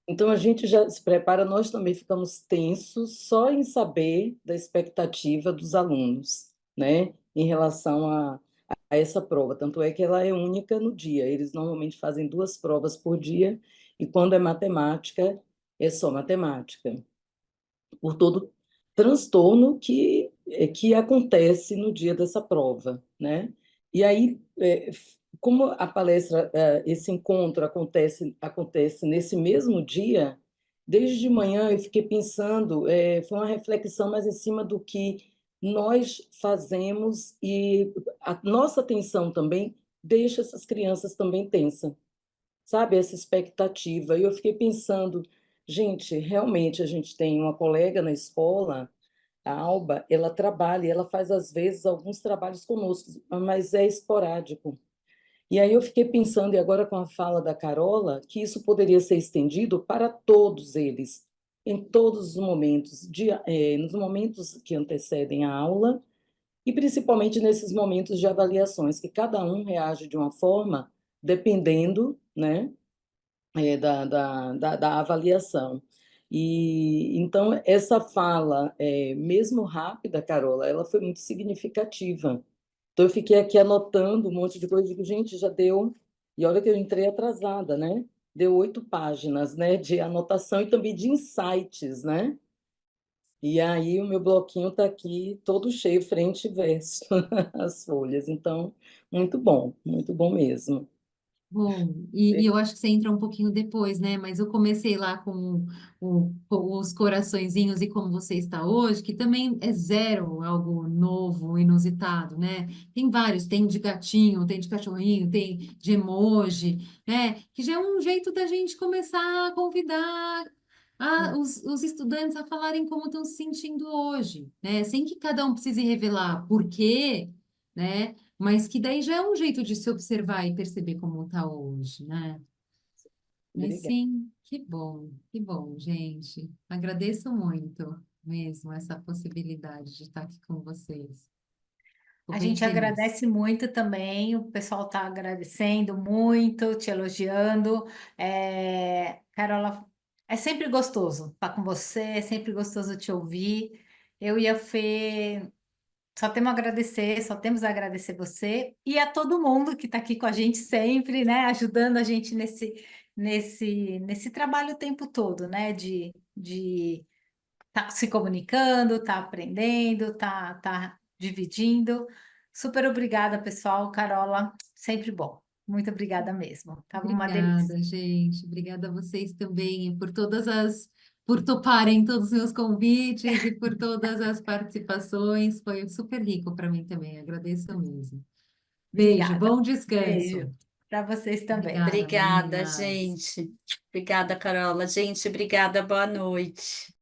Então a gente já se prepara, nós também ficamos tensos só em saber da expectativa dos alunos, né, em relação a essa prova. Tanto é que ela é única no dia. Eles normalmente fazem 2 provas por dia, e quando é matemática, é só matemática por todo transtorno que acontece no dia dessa prova, né? E aí, como a palestra, esse encontro acontece nesse mesmo dia, desde de manhã eu fiquei pensando, foi uma reflexão mais em cima do que nós fazemos e a nossa atenção também deixa essas crianças também tensas, sabe, essa expectativa. E eu fiquei pensando, gente, realmente a gente tem uma colega na escola, a Alba, ela trabalha, e ela faz às vezes alguns trabalhos conosco, mas é esporádico. E aí eu fiquei pensando, e agora com a fala da Carola, que isso poderia ser estendido para todos eles, em todos os momentos, nos momentos que antecedem a aula, e principalmente nesses momentos de avaliações, que cada um reage de uma forma, dependendo, né, da avaliação. E então essa fala, mesmo rápida, Carola, ela foi muito significativa. Então eu fiquei aqui anotando um monte de coisa, e digo, gente, já deu. E olha que eu entrei atrasada, né? Deu 8 páginas, né, de anotação e também de insights, né? E aí o meu bloquinho está aqui todo cheio, frente e verso, as folhas. Então, muito bom mesmo. Bom, e eu acho que você entra um pouquinho depois, né? Mas eu comecei lá com os coraçõezinhos e como você está hoje, que também é zero algo novo, inusitado, né? Tem vários, tem de gatinho, tem de cachorrinho, tem de emoji, né? Que já é um jeito da gente começar a convidar os estudantes a falarem como estão se sentindo hoje, né? Sem que cada um precise revelar por quê, né? Mas que daí já é um jeito de se observar e perceber como está hoje, né? Mas Obrigada. sim, que bom, gente. Agradeço muito mesmo essa possibilidade de estar aqui com vocês. Estou A bem gente feliz. agradece muito também, o pessoal está agradecendo muito, te elogiando. Carola, é sempre gostoso estar com você, é sempre gostoso te ouvir. Eu e a Fê só temos a agradecer você e a todo mundo que está aqui com a gente sempre, né? Ajudando a gente nesse trabalho o tempo todo, né? De tá se comunicando, tá aprendendo, tá dividindo. Super obrigada, pessoal. Carola, sempre bom. Muito obrigada mesmo. Tava uma delícia. Obrigada, gente. Obrigada a vocês também por toparem todos os meus convites e por todas as participações. Foi super rico para mim também. Agradeço mesmo. Beijo, Obrigada. bom descanso. Beijo para vocês também. Obrigada, Obrigada, meninas. gente. Obrigada, Carola. Gente, obrigada, boa noite.